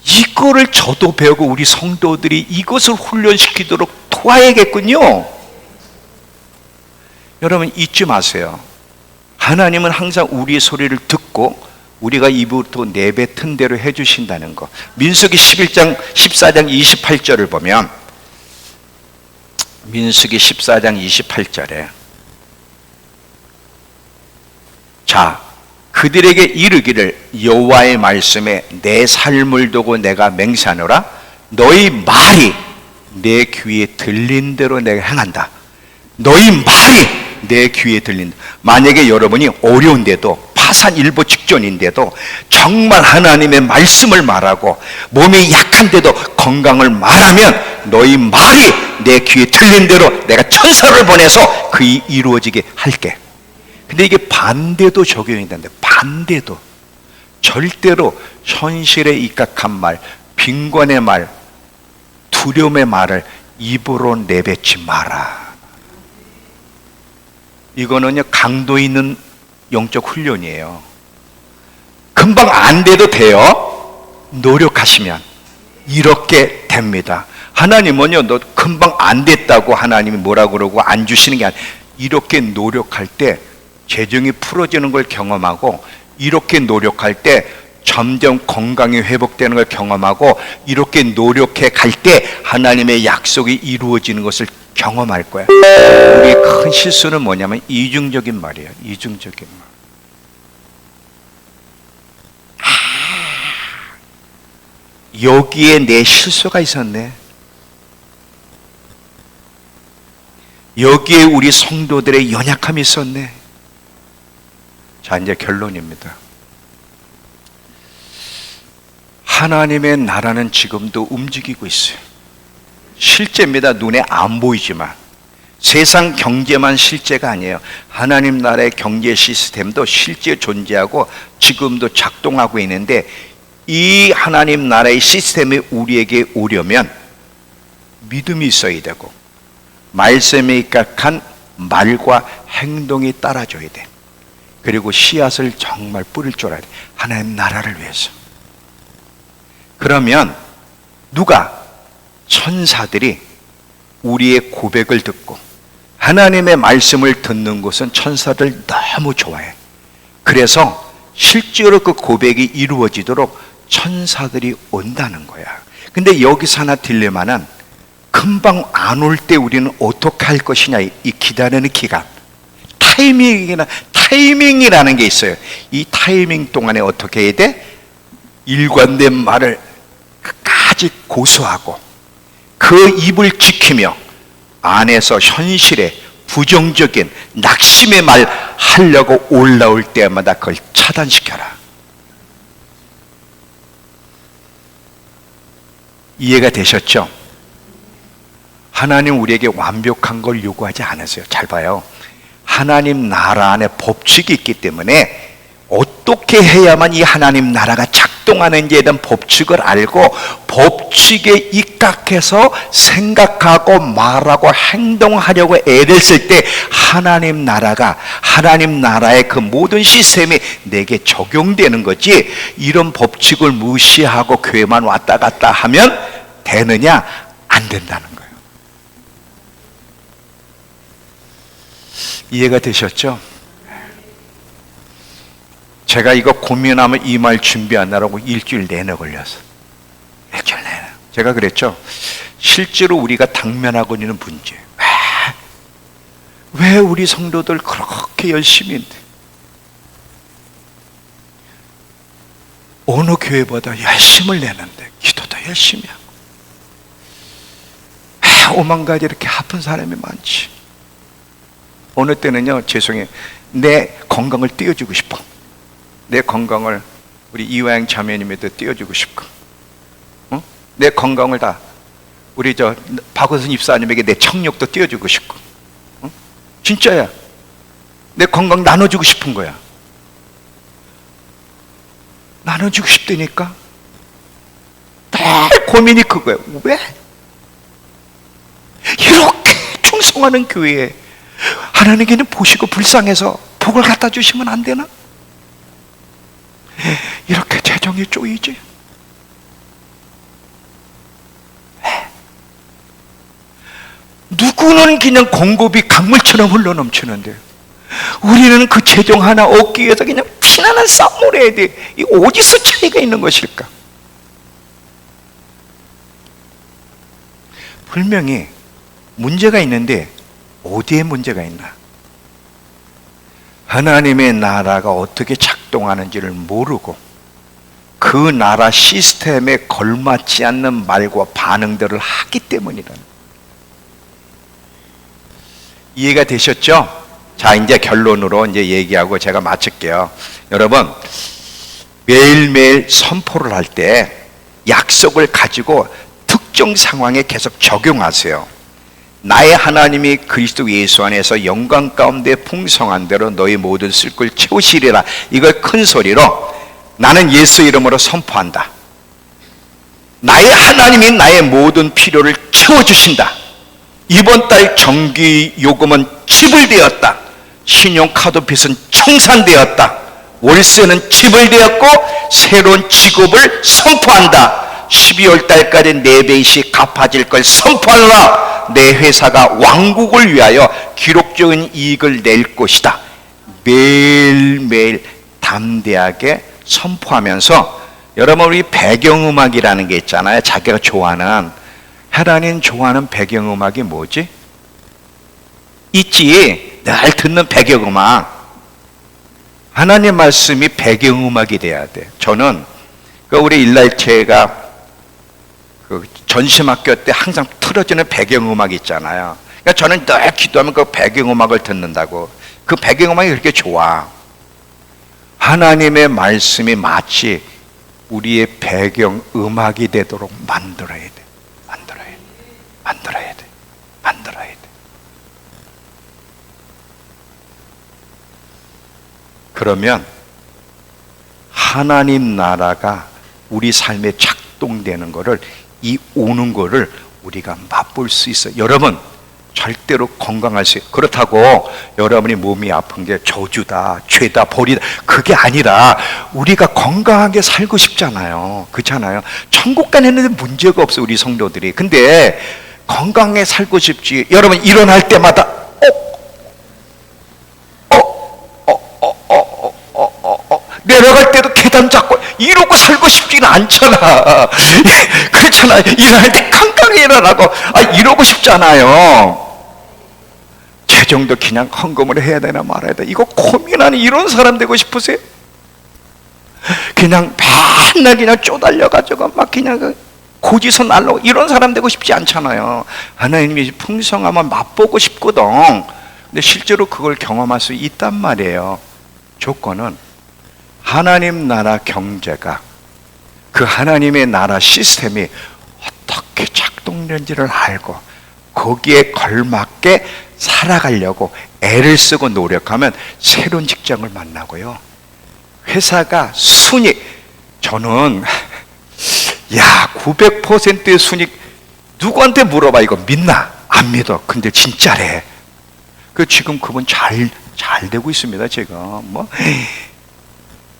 이거를 저도 배우고 우리 성도들이 이것을 훈련시키도록 도와야겠군요. 여러분 잊지 마세요. 하나님은 항상 우리의 소리를 듣고 우리가 입으로 내뱉은 대로 해주신다는 거. 민수기 14장 28절을 보면, 민수기 14장 28절에 자, 그들에게 이르기를 여호와의 말씀에 내 삶을 두고 내가 맹세하노라. 너희 말이 내 귀에 들린 대로 내가 행한다. 너희 말이 내 귀에 들린다. 만약에 여러분이 어려운데도, 파산일보 직전인데도 정말 하나님의 말씀을 말하고 몸이 약한데도 건강을 말하면 너희 말이 내 귀에 들린 대로 내가 천사를 보내서 그 일이 이루어지게 할게. 근데 이게 반대도 적용이 되는데, 반대도 절대로 현실에 입각한 말, 빈곤의 말, 두려움의 말을 입으로 내뱉지 마라. 이거는요 강도 있는 영적 훈련이에요. 금방 안 돼도 돼요. 노력하시면 이렇게 됩니다. 하나님은요, 너 금방 안 됐다고 하나님이 뭐라 그러고 안 주시는 게 아니라 이렇게 노력할 때 재정이 풀어지는 걸 경험하고, 이렇게 노력할 때 점점 건강이 회복되는 걸 경험하고, 이렇게 노력해 갈 때 하나님의 약속이 이루어지는 것을 경험할 거야. 우리의 큰 실수는 뭐냐면 이중적인 말이에요. 이중적인 말. 여기에 내 실수가 있었네. 여기에 우리 성도들의 연약함이 있었네. 자, 이제 결론입니다. 하나님의 나라는 지금도 움직이고 있어요. 실제입니다. 눈에 안 보이지만. 세상 경제만 실제가 아니에요. 하나님 나라의 경제 시스템도 실제 존재하고 지금도 작동하고 있는데, 이 하나님 나라의 시스템이 우리에게 오려면 믿음이 있어야 되고, 말씀에 입각한 말과 행동이 따라줘야 돼. 그리고 씨앗을 정말 뿌릴 줄 알아야 돼. 하나님 나라를 위해서. 그러면 누가? 천사들이 우리의 고백을 듣고 하나님의 말씀을 듣는 것은 천사들 너무 좋아해. 그래서 실제로 그 고백이 이루어지도록 천사들이 온다는 거야. 근데 여기서 하나 딜레마는, 금방 안 올 때 우리는 어떻게 할 것이냐, 이 기다리는 기간. 타이밍이라는 게 있어요. 이 타이밍 동안에 어떻게 해야 돼? 일관된 말을 끝까지 고수하고 그 입을 지키며 안에서 현실에 부정적인 낙심의 말 하려고 올라올 때마다 그걸 차단시켜라. 이해가 되셨죠? 하나님 우리에게 완벽한 걸 요구하지 않으세요. 잘 봐요. 하나님 나라 안에 법칙이 있기 때문에 어떻게 해야만 이 하나님 나라가 작동하는지에 대한 법칙을 알고 법칙에 입각해서 생각하고 말하고 행동하려고 애를 쓸 때 하나님 나라가, 하나님 나라의 그 모든 시스템이 내게 적용되는 거지, 이런 법칙을 무시하고 교회만 왔다 갔다 하면 되느냐? 안 된다는 거예요. 이해가 되셨죠? 제가 이거 고민하면 이 말 준비하느라고 일주일 내내 걸렸어. 일주일 내내. 제가 그랬죠. 실제로 우리가 당면하고 있는 문제. 왜 우리 성도들 그렇게 열심히 했는데 어느 교회보다 열심을 내는데 기도도 열심히 하고, 오만 가지 이렇게 아픈 사람이 많지. 어느 때는요, 죄송해요, 내 건강을 띄워주고 싶어. 내 건강을 우리 이화영 자매님에도 띄워주고 싶고, 내 건강을 다 우리 박원순 입사님에게 내 청력도 띄워주고 싶고, 진짜야. 내 건강 나눠주고 싶은 거야. 나눠주고 싶다니까. 늘 고민이 그거야. 왜? 이렇게 충성하는 교회에 하나님께는 보시고 불쌍해서 복을 갖다 주시면 안 되나? 이렇게 재정이 쪼이지? 누구는 그냥 공급이 강물처럼 흘러넘치는데 우리는 그 재정 하나 얻기 위해서 그냥 피나는 싸움을 해야 돼. 이 어디서 차이가 있는 것일까? 분명히 문제가 있는데 어디에 문제가 있나? 하나님의 나라가 어떻게 작동하는지를 모르고 그 나라 시스템에 걸맞지 않는 말과 반응들을 하기 때문이라는. 이해가 되셨죠? 자, 이제 결론으로 이제 얘기하고 제가 마칠게요. 여러분, 매일매일 선포를 할 때 약속을 가지고 특정 상황에 계속 적용하세요. 나의 하나님이 그리스도 예수 안에서 영광 가운데 풍성한 대로 너희 모든 쓸 걸 채우시리라. 이걸 큰 소리로 나는 예수 이름으로 선포한다. 나의 하나님이 나의 모든 필요를 채워주신다. 이번 달 전기 요금은 지불되었다. 신용카드 빚은 청산되었다. 월세는 지불되었고 새로운 직업을 선포한다. 12월 달까지 4배씩 갚아질 걸 선포하라. 내 회사가 왕국을 위하여 기록적인 이익을 낼 것이다. 매일매일 담대하게 선포하면서, 여러분, 우리 배경음악이라는 게 있잖아요. 자기가 좋아하는, 하나님 좋아하는 배경음악이 뭐지? 있지. 늘 듣는 배경음악. 하나님 말씀이 배경음악이 돼야 돼. 저는 우리 일날체가 전심학교 때 항상 틀어지는 배경음악 있잖아요. 그러니까 저는 늘 기도하면 그 배경음악을 듣는다고. 그 배경음악이 그렇게 좋아. 하나님의 말씀이 마치 우리의 배경음악이 되도록 만들어야 돼. 만들어야 돼. 그러면 하나님 나라가 우리 삶에 작동되는 거를, 이 오는 거를 우리가 맛볼 수 있어요. 여러분, 절대로 건강하세요. 그렇다고 여러분이 몸이 아픈 게 저주다, 죄다, 벌이다, 그게 아니라 우리가 건강하게 살고 싶잖아요. 그렇잖아요. 천국 가는데 문제가 없어요, 우리 성도들이. 근데 건강하게 살고 싶지. 여러분, 일어날 때마다 내려갈 때도 계단 잡고 이러고 살고 싶지는 않잖아. 그렇잖아. 일어날 때 깡깡이 일어나고 이러고 싶잖아요. 재정도 그냥 헌금을 해야 되나 말아야 돼. 이거 고민하는 이런 사람 되고 싶으세요? 그냥 맨날 그냥 쪼달려가지고 막 그냥 고지서 날라고 이런 사람 되고 싶지 않잖아요. 하나님이 풍성함을 맛보고 싶거든. 근데 실제로 그걸 경험할 수 있단 말이에요. 조건은 하나님 나라 경제가, 그 하나님의 나라 시스템이 어떻게 작동되는지를 알고 거기에 걸맞게 살아가려고 애를 쓰고 노력하면 새로운 직장을 만나고요. 회사가 순익, 저는 900%의 순익, 누구한테 물어봐. 이거 믿나? 안 믿어. 근데 진짜래. 지금 그분 잘 되고 있습니다. 제가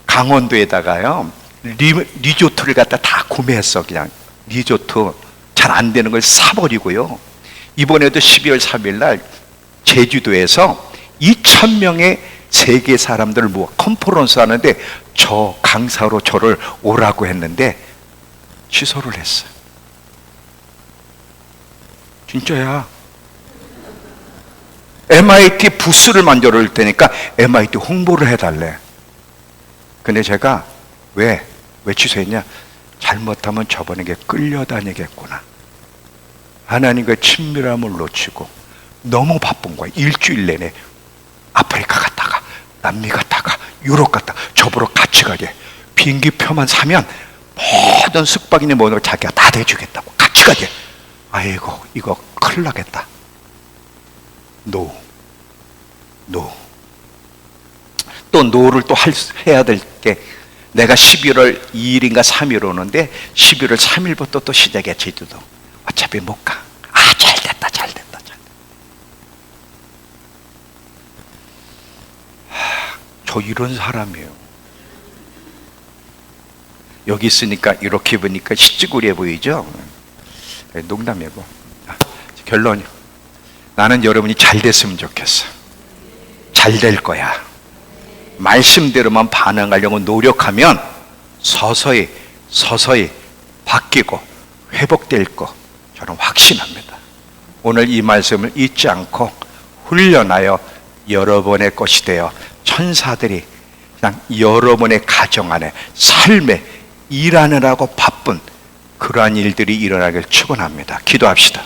강원도에다가요 리조트를 갖다 다 구매했어. 그냥 리조트 잘 안 되는 걸 사버리고요. 이번에도 12월 3일 날 제주도에서 2,000명의 세계 사람들을 모아 컨퍼런스 하는데 저 강사로 저를 오라고 했는데 취소를 했어요. 진짜야. MIT 부스를 만들어 올 테니까 MIT 홍보를 해달래. 근데 제가 왜 취소했냐? 잘못하면 저번에 끌려다니겠구나. 하나님과 친밀함을 놓치고 너무 바쁜 거야. 일주일 내내 아프리카 갔다가 남미 갔다가 유럽 갔다가 저보러 같이 가게. 비행기표만 사면 모든 숙박이니 뭐든 자기가 다 대주겠다고. 같이 가게. 아이고 이거 큰일 나겠다. 노. 또 노를 또 해야 될 게, 내가 11월 2일인가 3일 오는데 11월 3일부터 또 시작이야. 제주도. 어차피 못 가. 잘됐다. 저 이런 사람이에요. 여기 있으니까 이렇게 보니까 시찌구리해 보이죠? 농담이고. 결론이, 나는 여러분이 잘 됐으면 좋겠어. 잘 될 거야. 말씀대로만 반응하려고 노력하면 서서히 바뀌고 회복될 거 저는 확신합니다. 오늘 이 말씀을 잊지 않고 훈련하여 여러분의 것이 되어 천사들이 그냥 여러분의 가정 안에 삶에 일하느라고 바쁜 그러한 일들이 일어나길 축원합니다. 기도합시다.